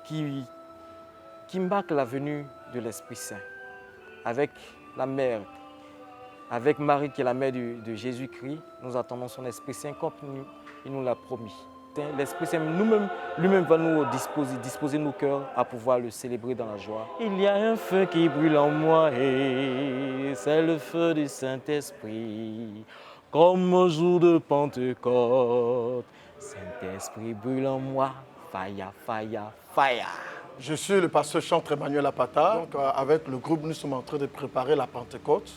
marque la venue de l'Esprit Saint. Avec la mère, avec Marie qui est la mère de Jésus-Christ, nous attendons son Esprit Saint comme il nous l'a promis. L'Esprit Saint lui-même va nous disposer nos cœurs à pouvoir le célébrer dans la joie. Il y a un feu qui brûle en moi et c'est le feu du Saint-Esprit. Comme au jour de Pentecôte, Saint-Esprit brûle en moi, fire, fire, fire. Je suis le pasteur chantre Emmanuel Apata. Donc, avec le groupe, nous sommes en train de préparer la Pentecôte.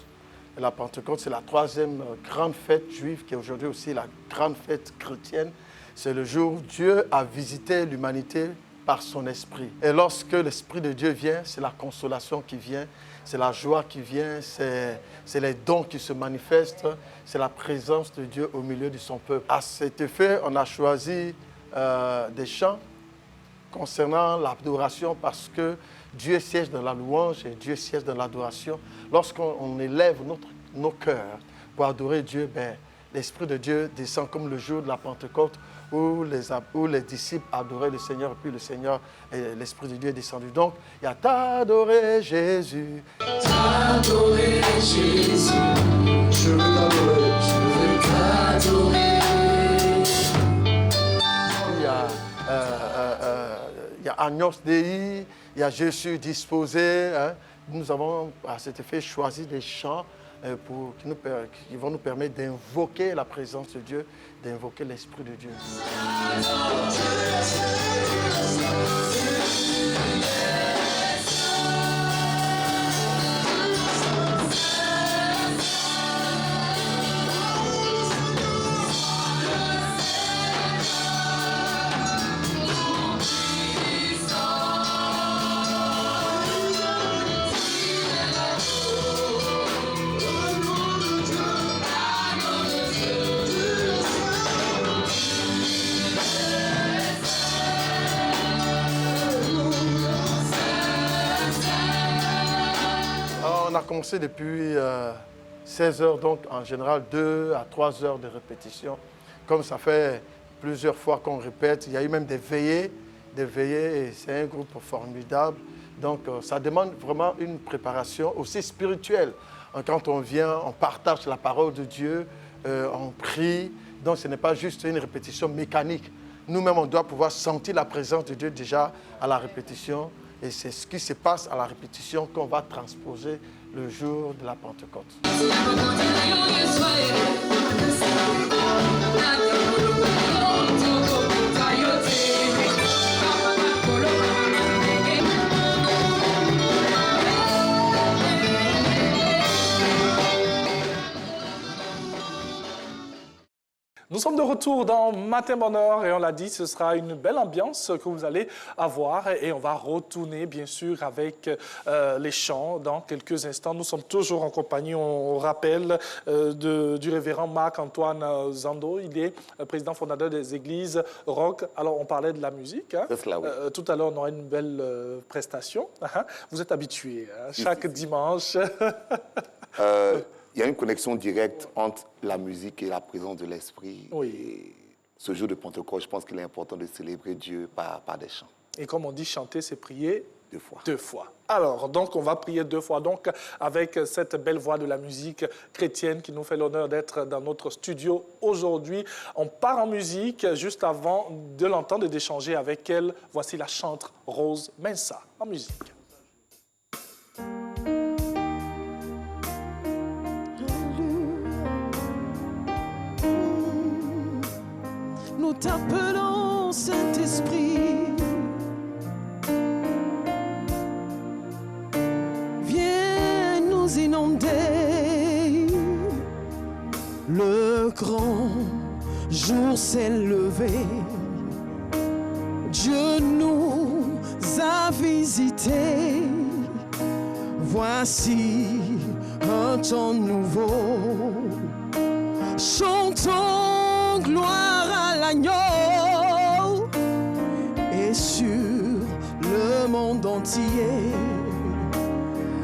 Et la Pentecôte, c'est la 3e grande fête juive qui est aujourd'hui aussi la grande fête chrétienne. C'est le jour où Dieu a visité l'humanité par son esprit. Et lorsque l'Esprit de Dieu vient, c'est la consolation qui vient, c'est la joie qui vient, c'est les dons qui se manifestent, c'est la présence de Dieu au milieu de son peuple. À cet effet, on a choisi des chants concernant l'adoration parce que Dieu siège dans la louange et Dieu siège dans l'adoration. Lorsqu'on élève nos cœurs pour adorer Dieu, l'Esprit de Dieu descend comme le jour de la Pentecôte où les disciples adoraient le Seigneur et puis le Seigneur et l'Esprit de Dieu est descendu. Donc, il y a t'adorer Jésus. T'adorer Jésus, je veux t'adorer. Il y a Agnos Dei, il y a Je suis disposé. Hein. Nous avons à cet effet choisi des chants qui vont nous permettre d'invoquer la présence de Dieu, d'invoquer l'Esprit de Dieu. On a commencé depuis 16 heures, donc en général 2 à 3 heures de répétition. Comme ça fait plusieurs fois qu'on répète, il y a eu même des veillées et c'est un groupe formidable. Donc ça demande vraiment une préparation aussi spirituelle. Quand on vient, on partage la parole de Dieu, on prie. Donc ce n'est pas juste une répétition mécanique. Nous-mêmes, on doit pouvoir sentir la présence de Dieu déjà à la répétition. Et c'est ce qui se passe à la répétition qu'on va transposer le jour de la Pentecôte. Nous sommes de retour dans Matin Bonheur et on l'a dit, ce sera une belle ambiance que vous allez avoir et on va retourner bien sûr avec les chants dans quelques instants. Nous sommes toujours en compagnie, on rappelle, du révérend Marc-Antoine Zando. Il est président fondateur des églises rock. Alors on parlait de la musique. Hein? Cela, oui. Tout à l'heure, on aura une belle prestation. Vous êtes habitués, hein? Chaque dimanche. Il y a une connexion directe entre la musique et la présence de l'Esprit. Oui. Et ce jour de Pentecôte, je pense qu'il est important de célébrer Dieu par des chants. Et comme on dit, chanter, c'est prier 2 fois. 2 fois. Alors, donc, on va prier 2 fois. Donc, avec cette belle voix de la musique chrétienne qui nous fait l'honneur d'être dans notre studio aujourd'hui. On part en musique. Juste avant de l'entendre et d'échanger avec elle, voici la chantre Rose Mensa en musique. t'appelons Saint-Esprit. Viens nous inonder. Le grand jour s'est levé. Dieu nous a visités. Voici un temps nouveau. Chantons gloire à l'agneau. Et sur le monde entier,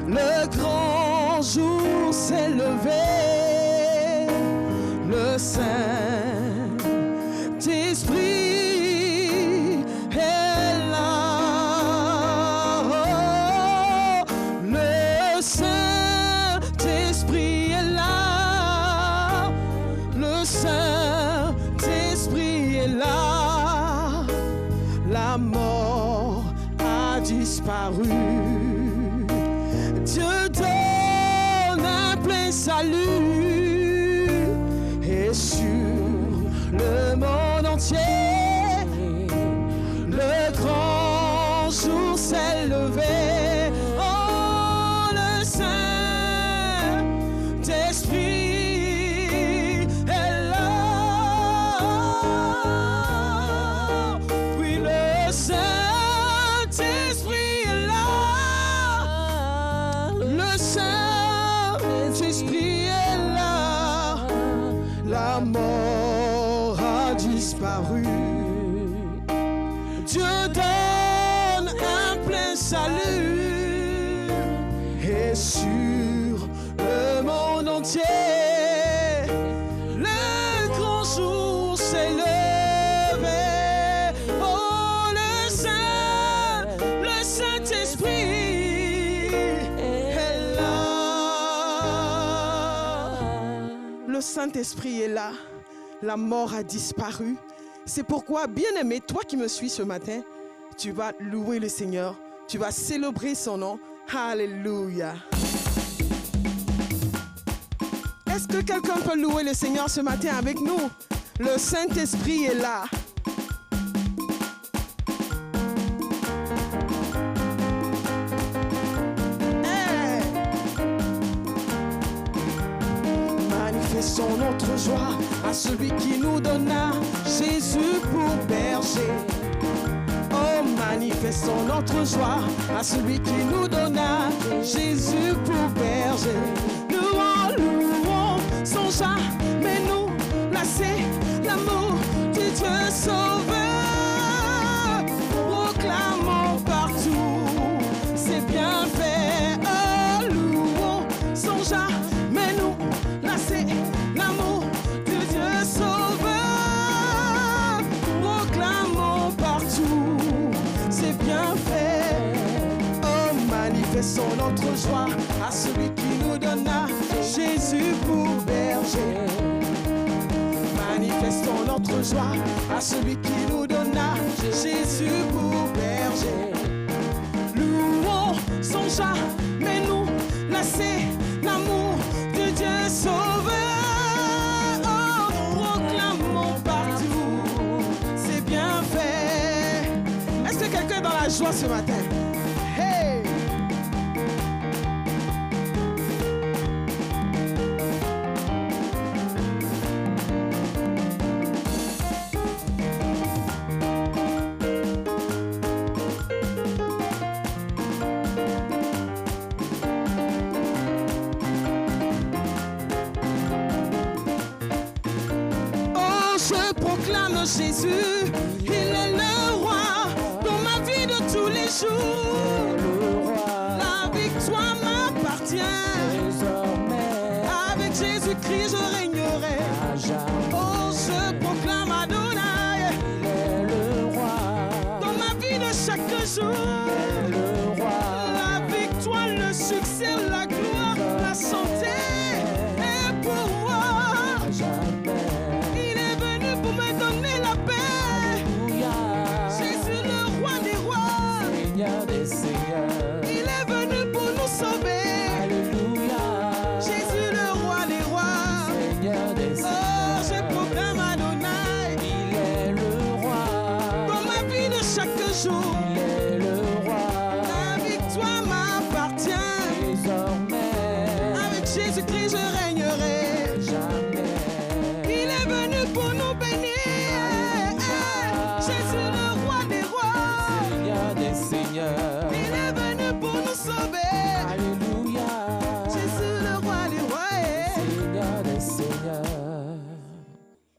le grand jour s'est levé. Le Saint-Esprit est là. Le Saint-Esprit est là. Le Saint-Esprit est là. La mort a disparu. Dieu donne un plein salut. Et sur le monde entier, le grand jour s'est levé. Oh, le Saint-Esprit est là. Oui, le Saint-Esprit est là. Le Saint-Esprit est là. La mort a disparu. Dieu donne un plein salut. Et sur le monde entier, le grand jour s'est levé. Oh, le Saint-Esprit est là. Le Saint-Esprit est là. La mort a disparu. C'est pourquoi, bien-aimé, toi qui me suis ce matin, tu vas louer le Seigneur. Tu vas célébrer son nom. Alléluia. Est-ce que quelqu'un peut louer le Seigneur ce matin avec nous? Le Saint-Esprit est là. Manifestons notre joie à celui qui nous donna Jésus pour berger. Oh, manifestons notre joie à celui qui nous donna Jésus pour berger. Louons, louons son jamais nous lasser l'amour du Dieu sauveur. Proclamons partout ses bienfaits. Oh, louons son jamais nous lasser l'amour du Dieu sauveur. Proclamons partout ses bienfaits. Oh, manifestons notre joie à celui qui nous donna Jésus pour berger. Manifestons notre joie à celui qui nous donna Jésus pour berger. Louons son jamais nous lasser l'amour de Dieu sauveur. Oh, proclamons partout c'est bien fait. Est-ce que quelqu'un est dans la joie ce matin? Hey! Jésus, il est le roi dans ma vie de tous les jours. La victoire m'appartient. Avec Jésus-Christ je régnerai. Oh, je proclame Adonai. Il est le roi dans ma vie de chaque jour. La victoire, le succès, la gloire, la santé est pour moi. La paix. Jésus le roi des rois, Seigneur des seigneurs. Il est venu pour nous sauver. Alléluia. Jésus le roi des rois, Jésus-Christ, je régnerai. Jamais. Il est venu pour nous bénir. Jésus, le roi des rois. Seigneur des seigneurs. Il est venu pour nous sauver. Alléluia. Jésus, le roi des rois. Seigneur des seigneurs.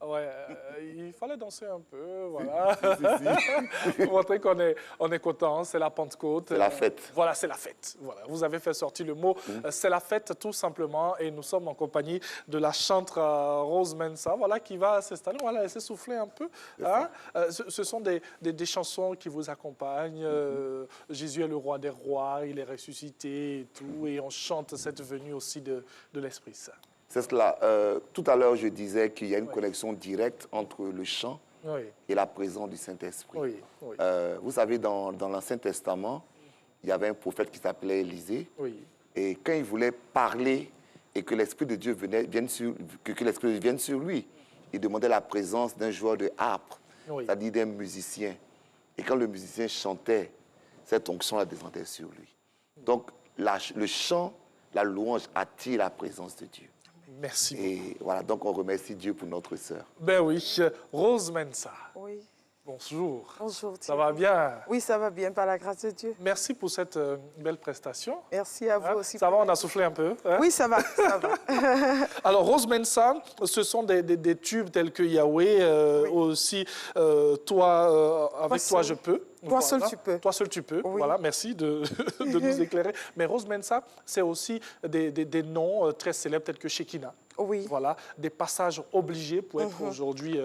Ouais, il fallait danser un peu, voilà. Pour montrer qu'on est content, c'est la Pentecôte. C'est la fête. Voilà, c'est la fête. Voilà. Vous avez fait sortir le mot. C'est la fête, tout simplement. Et nous sommes en compagnie de la chantre Rose Mensa, voilà, qui va s'installer. Voilà, elle s'est soufflée un peu. Hein. Ce sont des chansons qui vous accompagnent. Jésus est le roi des rois, il est ressuscité et tout. Et on chante cette venue aussi de l'Esprit Saint. C'est cela. Tout à l'heure, je disais qu'il y a une connexion directe entre le chant et la présence du Saint-Esprit. Vous savez, dans l'Ancien Testament, il y avait un prophète qui s'appelait Élisée. Et quand il voulait parler et que l'Esprit de Dieu vienne sur lui, il demandait la présence d'un joueur de harpe, c'est-à-dire d'un musicien. Et quand le musicien chantait, cette onction-là descendait sur lui. Donc, le chant, la louange attire la présence de Dieu. Merci. Et voilà, donc on remercie Dieu pour notre sœur. Ben oui, Rose Mensa. Oui. Bonjour. Bonjour. Ça va bien? Oui, ça va bien, par la grâce de Dieu. Merci pour cette belle prestation. Merci à vous aussi. Ça va, on a soufflé un peu? Hein? Oui, ça va, ça va. Alors, Rose Mensa, ce sont des tubes tels que Yahweh, aussi Toi, avec toi je peux. Toi seul tu peux. Toi seul tu peux. Oui. Voilà, merci de nous éclairer. Mais Rose Mensa, c'est aussi des noms très célèbres tels que Shekinah. Oui. Voilà, des passages obligés pour être aujourd'hui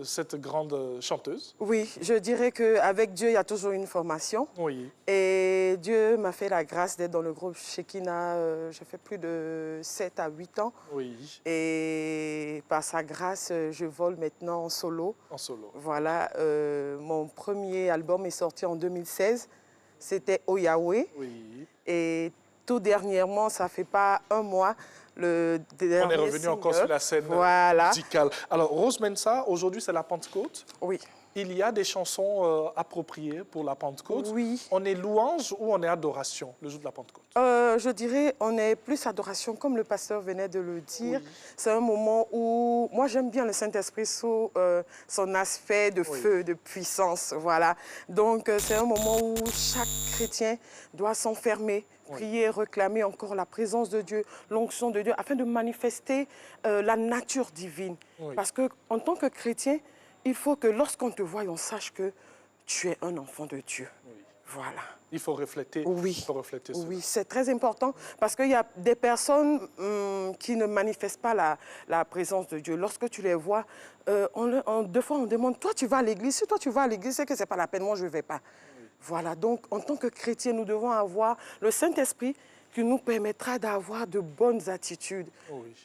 cette grande chanteuse. Oui, je dirais qu'avec Dieu, il y a toujours une formation. Oui. Et Dieu m'a fait la grâce d'être dans le groupe Shekinah. J'ai fait plus de 7 à 8 ans. Oui. Et par sa grâce, je vole maintenant en solo. En solo. Voilà, mon premier album est sorti en 2016. C'était Oh Yahweh. Oui. Et tout dernièrement, ça ne fait pas un mois, on est revenu encore sur la scène musicale. Alors, Rose Mensa, aujourd'hui, c'est la Pentecôte. Oui. Il y a des chansons appropriées pour la Pentecôte. Oui. On est louange ou on est adoration le jour de la Pentecôte? Je dirais on est plus adoration, comme le pasteur venait de le dire. Oui. C'est un moment où, moi j'aime bien le Saint-Esprit sous son aspect de feu, de puissance. Voilà. Donc c'est un moment où chaque chrétien doit s'enfermer, prier, réclamer encore la présence de Dieu, l'onction de Dieu, afin de manifester la nature divine. Oui. Parce qu'en tant que chrétien, il faut que lorsqu'on te voie, on sache que tu es un enfant de Dieu. Oui. Voilà. Il faut refléter, cela. Oui, c'est très important parce qu'il y a des personnes qui ne manifestent pas la présence de Dieu. Lorsque tu les vois, deux fois on demande, toi tu vas à l'église? Si toi tu vas à l'église, c'est que ce n'est pas la peine, moi je ne vais pas. Oui. Voilà, donc en tant que chrétien, nous devons avoir le Saint-Esprit qui nous permettra d'avoir de bonnes attitudes,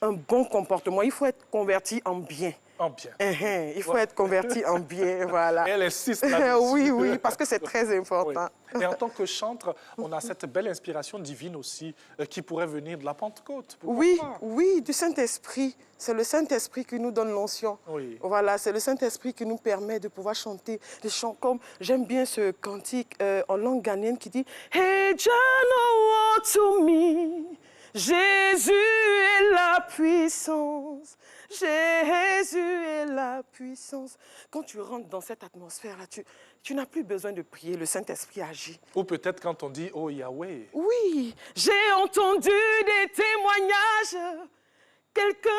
un bon comportement. Il faut être converti en bien. En bien. Il faut être converti en bien, voilà. Et elle insiste là-dessus. Oui, parce que c'est très important. Et en tant que chantre, on a cette belle inspiration divine aussi qui pourrait venir de la Pentecôte. Oui, du Saint-Esprit. C'est le Saint-Esprit qui nous donne l'onction. Oui. Voilà, c'est le Saint-Esprit qui nous permet de pouvoir chanter des chants comme, j'aime bien ce cantique en langue ghanéenne qui dit « Hey, Jano to me, Jésus est la puissance. Jésus est la puissance. » Quand tu rentres dans cette atmosphère-là, tu n'as plus besoin de prier, le Saint-Esprit agit. Ou peut-être quand on dit « Oh Yahweh ». Oui, j'ai entendu des témoignages. Quelqu'un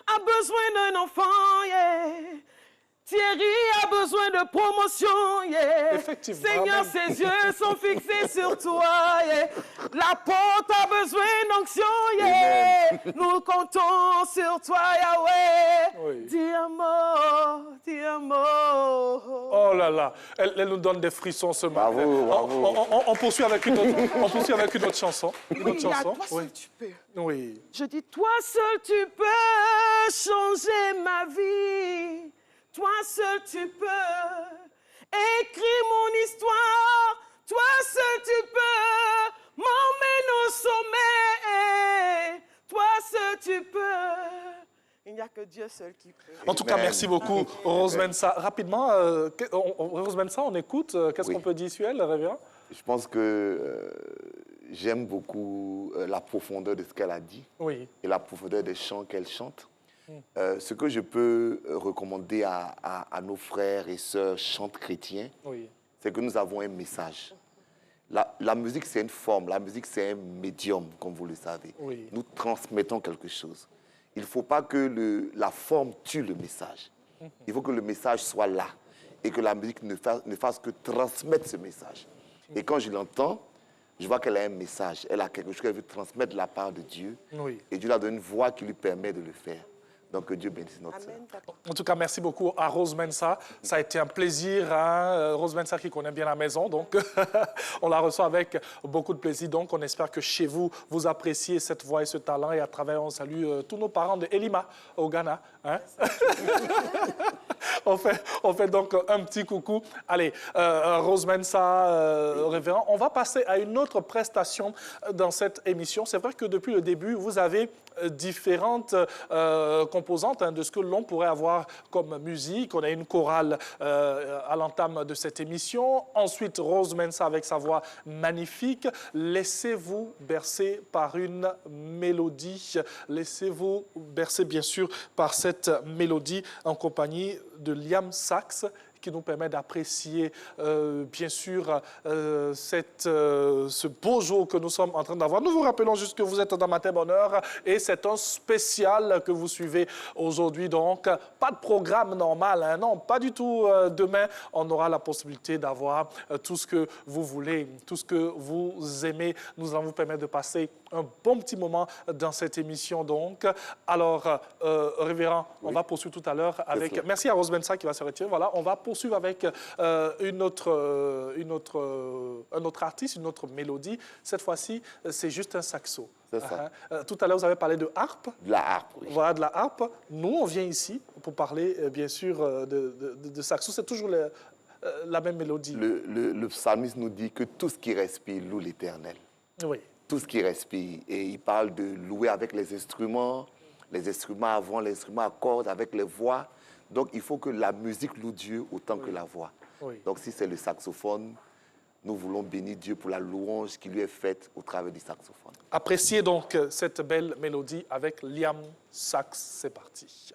a besoin d'un enfant, Thierry a besoin de promotion, Effectivement. Seigneur, ses yeux sont fixés sur toi, L'apôtre a besoin d'onction, Nous comptons sur toi, Yahweh. Dis un mot, dis un mot. Oh là là, elle nous donne des frissons ce matin. Bravo. On poursuit avec une autre chanson. Toi seul tu peux. Oui. Je dis, toi seul tu peux changer ma vie. Toi seul tu peux écrire mon histoire. Toi seul tu peux m'emmener au sommet. Toi seul tu peux. Il n'y a que Dieu seul qui peut. En tout cas, merci beaucoup, Rose Mensa. Rapidement, Rose Mensa, on écoute. Qu'est-ce qu'on peut dire sur elle, Révérend? Je pense que j'aime beaucoup la profondeur de ce qu'elle a dit et la profondeur des chants qu'elle chante. Ce que je peux recommander à nos frères et sœurs chantes chrétiens, c'est que nous avons un message. La musique, c'est une forme, la musique, c'est un médium, comme vous le savez. Nous transmettons quelque chose. Il ne faut pas que la forme tue le message. Il faut que le message soit là et que la musique ne fasse que transmettre ce message. Et quand je l'entends, je vois qu'elle a un message, elle a quelque chose qu'elle veut transmettre de la part de Dieu. Et Dieu lui a donné une voix qui lui permet de le faire. Donc que Dieu bénisse notre sœur. En tout cas, merci beaucoup à Rose Mensah. Ça a été un plaisir. Hein? Rose Mensah qui connaît bien la maison, donc on la reçoit avec beaucoup de plaisir. Donc on espère que chez vous, vous appréciez cette voix et ce talent. Et à travers, on salue tous nos parents de Elima au Ghana. Hein? on fait donc un petit coucou. Allez, Rose Mensah, révérend, on va passer à une autre prestation dans cette émission. C'est vrai que depuis le début, vous avez différentes composantes de ce que l'on pourrait avoir comme musique. On a une chorale à l'entame de cette émission. Ensuite, Rose Mensah avec sa voix magnifique. Laissez-vous bercer par une mélodie. Laissez-vous bercer, bien sûr, par cette mélodie en compagnie de Liam Sachs, qui nous permet d'apprécier, bien sûr, ce beau jour que nous sommes en train d'avoir. Nous vous rappelons juste que vous êtes dans Matin Bonheur et c'est un spécial que vous suivez aujourd'hui. Donc, pas de programme normal, hein, non, pas du tout. Demain, on aura la possibilité d'avoir tout ce que vous voulez, tout ce que vous aimez. Nous allons vous permettre de passer un bon petit moment dans cette émission. Donc, alors, révérend, on va poursuivre tout à l'heure avec... Merci à Rose Mensah qui va se retirer. Voilà, on va poursuivre avec un autre artiste, une autre mélodie. Cette fois-ci, c'est juste un saxo. C'est ça. Tout à l'heure, vous avez parlé de harpe. De la harpe, oui. Voilà, de la harpe. Nous, on vient ici pour parler, bien sûr, de saxo. C'est toujours la même mélodie. Le psalmiste nous dit que tout ce qui respire loue l'Éternel. Oui. Tout ce qui respire. Et il parle de louer avec les instruments à vent, les instruments à cordes, avec les voix. Donc, il faut que la musique loue Dieu autant que la voix. Donc, si c'est le saxophone, nous voulons bénir Dieu pour la louange qui lui est faite au travers du saxophone. Appréciez donc cette belle mélodie avec Liam Sachs. C'est parti.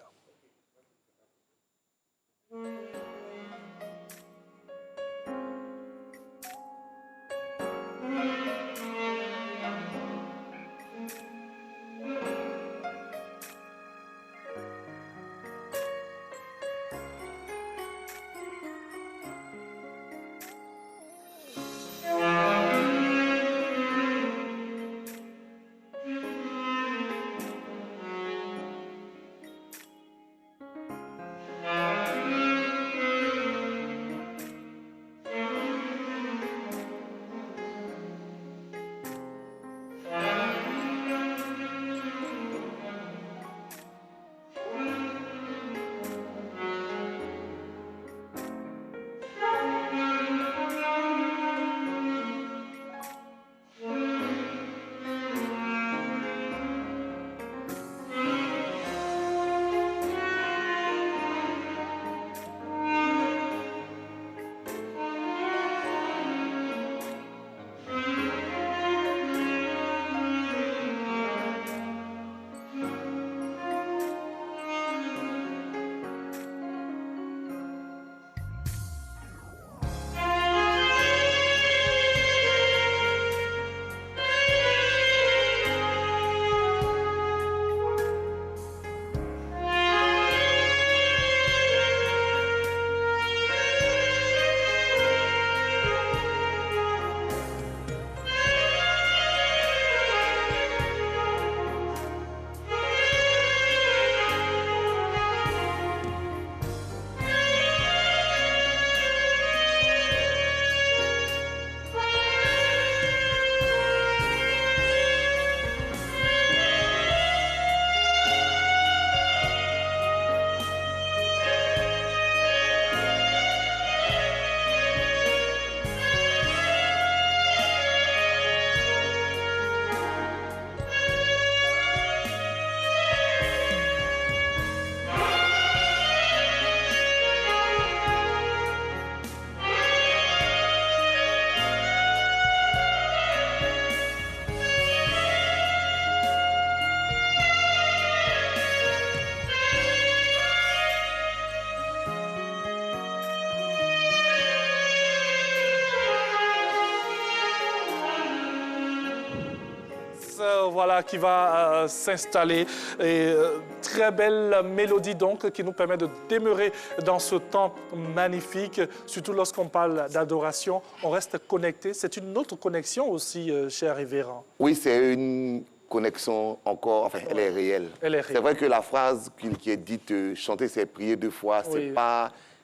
voilà, qui va s'installer. Et très belle mélodie donc qui nous permet de demeurer dans ce temps magnifique. Surtout lorsqu'on parle d'adoration, on reste connecté. C'est une autre connexion aussi, cher révérend. Oui, c'est une connexion encore, enfin, elle est réelle. Elle est réelle. C'est vrai que la phrase qui est dite « chanter, c'est prier 2 fois », Oui.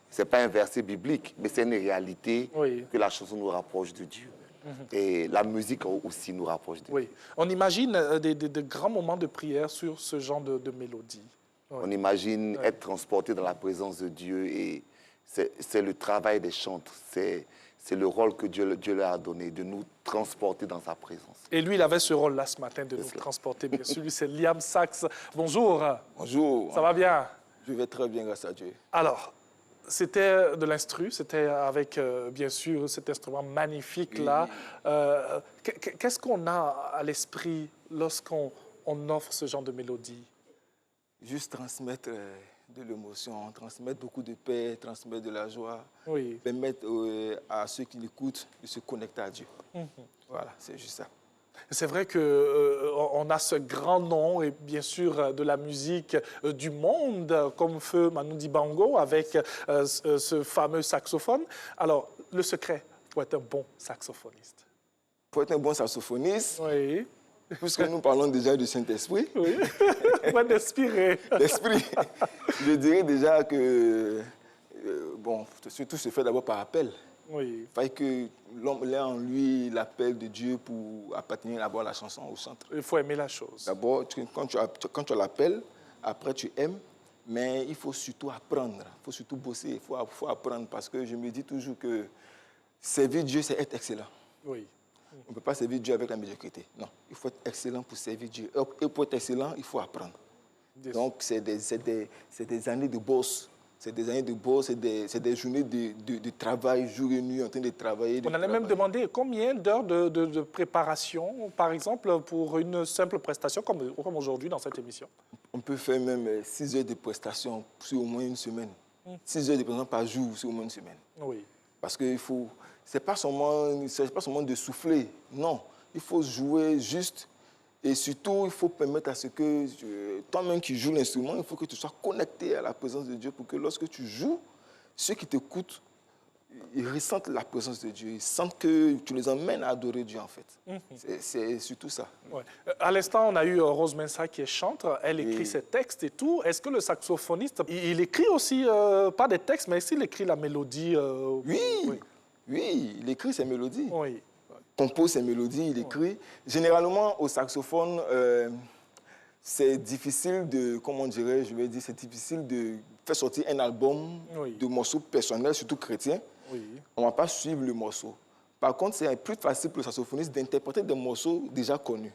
c'est pas un verset biblique, mais c'est une réalité que la chanson nous rapproche de Dieu. Et la musique aussi nous rapproche de Dieu. Oui, on imagine des grands moments de prière sur ce genre de mélodie. On imagine être transporté dans la présence de Dieu et c'est le travail des chantres, c'est le rôle que Dieu leur a donné, de nous transporter dans sa présence. Et lui, il avait ce rôle-là ce matin de nous transporter, bien sûr. Lui, c'est Liam Sachs. Bonjour. Bonjour. Ça va bien? Je vais très bien, grâce à Dieu. Alors, c'était de l'instru, c'était avec, bien sûr, cet instrument magnifique-là. Qu'est-ce qu'on a à l'esprit lorsqu'on offre ce genre de mélodie? Juste transmettre de l'émotion, transmettre beaucoup de paix, transmettre de la joie, permettre à ceux qui l'écoutent de se connecter à Dieu. Voilà, c'est juste ça. C'est vrai qu'on a ce grand nom, et bien sûr de la musique du monde, comme feu Manu Dibango, avec ce fameux saxophone. Alors, le secret pour être un bon saxophoniste? Pour être un bon saxophoniste, puisque nous parlons déjà du Saint-Esprit, d'esprit, je dirais déjà que, bon, tout se fait d'abord par appel. Il fallait que l'homme ait en lui l'appel de Dieu pour appartenir d'abord à la chanson, au centre. Il faut aimer la chose. D'abord, quand tu as l'appel, après tu aimes, mais il faut surtout apprendre, il faut surtout bosser, il faut apprendre parce que je me dis toujours que servir Dieu, c'est être excellent. Oui. On ne peut pas servir Dieu avec la médiocrité. Non, il faut être excellent pour servir Dieu. Et pour être excellent, il faut apprendre. Donc, c'est des années de bosse. C'est des années de bosse, c'est des journées de travail, jour et nuit, en train de travailler. On allait même demander combien d'heures de préparation, par exemple, pour une simple prestation, comme aujourd'hui dans cette émission? On peut faire même 6 heures de prestation sur au moins une semaine. 6 heures de prestation par jour sur au moins une semaine. Oui. Parce qu'il faut... Ce n'est pas seulement de souffler, non. Il faut jouer juste. Et surtout, il faut permettre à ce que toi-même qui joues l'instrument, il faut que tu sois connecté à la présence de Dieu pour que lorsque tu joues, ceux qui t'écoutent, ils ressentent la présence de Dieu. Ils sentent que tu les emmènes à adorer Dieu, en fait. C'est surtout ça. Ouais. À l'instant, on a eu Rose Mensah qui est chantre. Elle écrit ses textes et tout. Est-ce que le saxophoniste, il écrit aussi, pas des textes, mais s'il écrit la mélodie Oui, il écrit ses mélodies. Compose ses mélodies, il écrit. Généralement, au saxophone, c'est difficile de, comment dirais-je, je vais dire, c'est difficile de faire sortir un album de morceaux personnels, surtout chrétiens. On ne va pas suivre le morceau. Par contre, c'est plus facile pour le saxophoniste d'interpréter des morceaux déjà connus.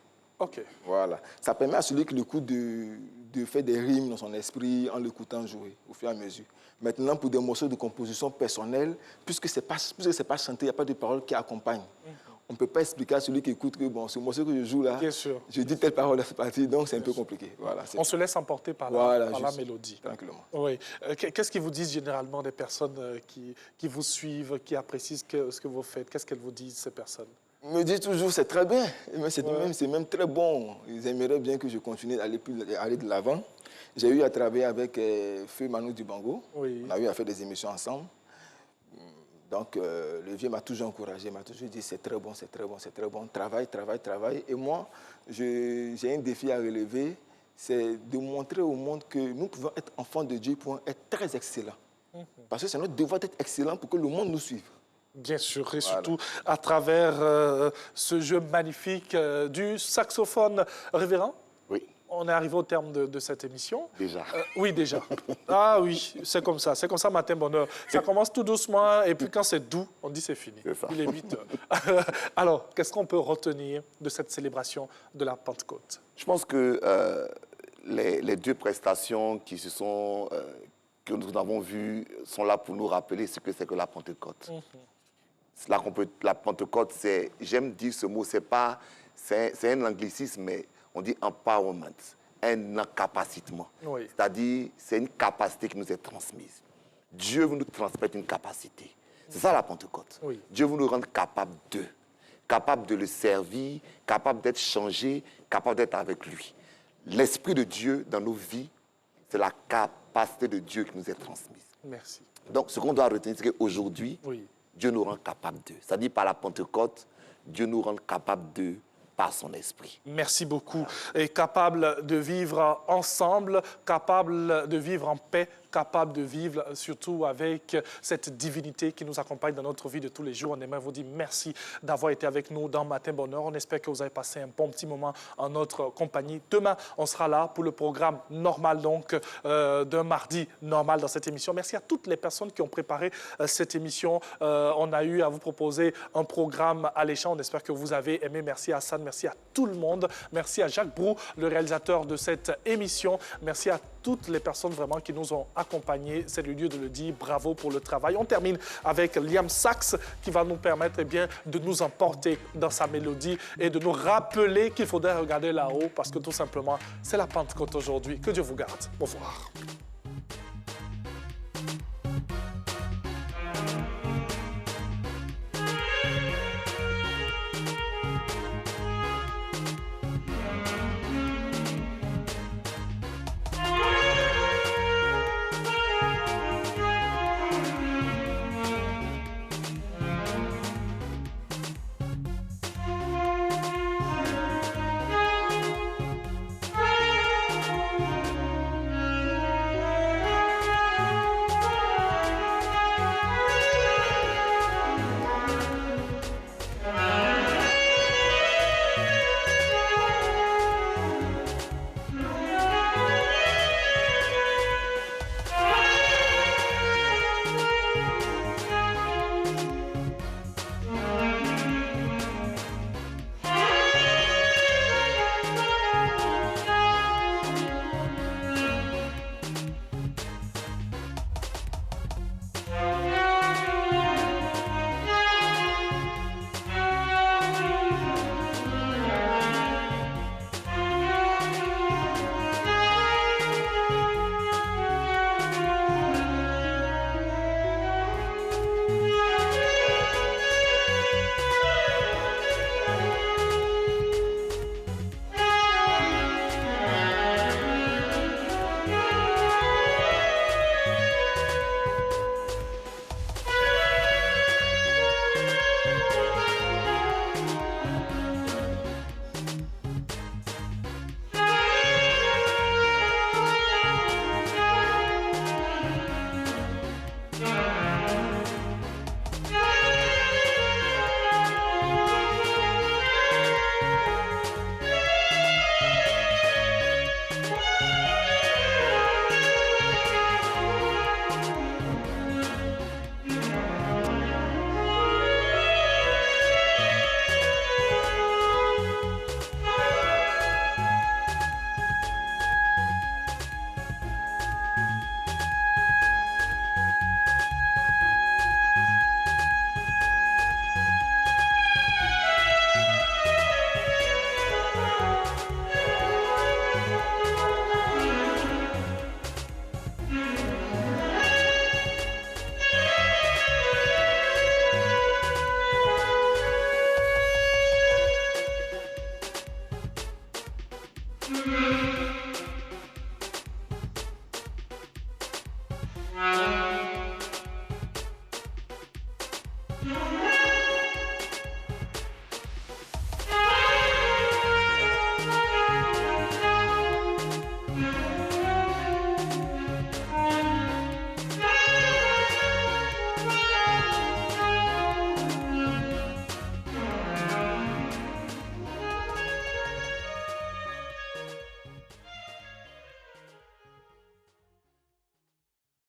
Voilà. Ça permet à celui qui l'écoute de faire des rimes dans son esprit en l'écoutant jouer au fur et à mesure. Maintenant, pour des morceaux de composition personnelle, puisque ce n'est pas chanté, il n'y a pas de paroles qui accompagnent. On ne peut pas expliquer à celui qui écoute que bon, ce morceau que je joue là, je dis telle parole à cette partie, donc c'est un peu compliqué. Voilà, on se laisse emporter par la mélodie. Tranquillement. Oui. Qu'est-ce qu'ils vous disent généralement des personnes qui vous suivent, qui apprécient ce que vous faites? Qu'est-ce qu'elles vous disent, ces personnes? Ils me disent toujours c'est très bien, c'est même très bon. Ils aimeraient bien que je continue d'aller de l'avant. J'ai eu à travailler avec Feu Manu Dibango. On a eu à faire des émissions ensemble. Donc, le vieux m'a toujours encouragé, m'a toujours dit c'est très bon, c'est très bon, c'est très bon. Travaille, travaille, travaille. Et moi, j'ai un défi à relever, c'est de montrer au monde que nous pouvons être enfants de Dieu pour être très excellents. Parce que c'est notre devoir d'être excellents pour que le monde nous suive. Bien sûr, et surtout à travers ce jeu magnifique du saxophone. Révérend? Oui. On est arrivé au terme de cette émission. Déjà. Oui, déjà. Ah oui, c'est comme ça, matin bonheur. Ça commence tout doucement et puis quand c'est doux, on dit c'est fini. Il est 8 heures. Alors, qu'est-ce qu'on peut retenir de cette célébration de la Pentecôte? Je pense que les 2 prestations que nous avons vues sont là pour nous rappeler ce que c'est que la Pentecôte. La Pentecôte, j'aime dire ce mot, c'est un anglicisme, mais on dit empowerment, un incapacitement. C'est-à-dire, c'est une capacité qui nous est transmise. Dieu veut nous transmettre une capacité. C'est ça la Pentecôte. Dieu veut nous rendre capables d'eux. capable de le servir, capable d'être changé, capable d'être avec lui. L'Esprit de Dieu dans nos vies, c'est la capacité de Dieu qui nous est transmise. Merci. Donc, ce qu'on doit retenir, c'est qu'aujourd'hui, oui, Dieu nous rend capables d'eux. C'est-à-dire, par la Pentecôte, Dieu nous rend capables d'eux par son esprit. Merci beaucoup. Et capable de vivre ensemble, capable de vivre en paix, capable de vivre surtout avec cette divinité qui nous accompagne dans notre vie de tous les jours. On aimerait vous dire merci d'avoir été avec nous dans Matin Bonheur. On espère que vous avez passé un bon petit moment en notre compagnie. Demain, on sera là pour le programme normal, donc d'un mardi normal dans cette émission. Merci à toutes les personnes qui ont préparé cette émission. On a eu à vous proposer un programme alléchant. On espère que vous avez aimé. Merci à Hassan, merci à tout le monde. Merci à Jacques Brou, le réalisateur de cette émission. Merci à toutes les personnes vraiment qui nous ont accompagnés. C'est le lieu de le dire. Bravo pour le travail. On termine avec Liam Sachs qui va nous permettre de nous emporter dans sa mélodie et de nous rappeler qu'il faudrait regarder là-haut parce que tout simplement, c'est la Pentecôte aujourd'hui. Que Dieu vous garde. Au revoir. Yeah.